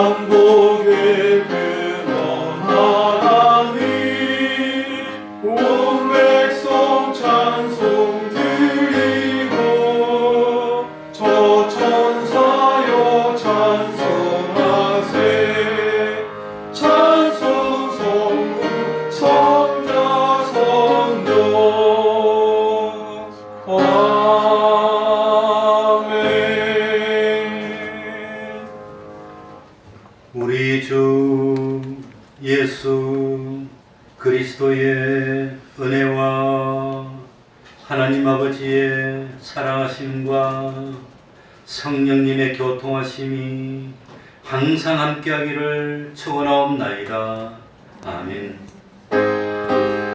만복의 근원 하나님 온 백성 찬송 드리고 저 천사여 찬송하세 찬송 성부 성자 성령 아멘.
우리 주 예수 그리스도의 은혜와 하나님 아버지의 사랑하심과 성령님의 교통하심이 항상 함께하기를 축원하옵나이다. 아멘.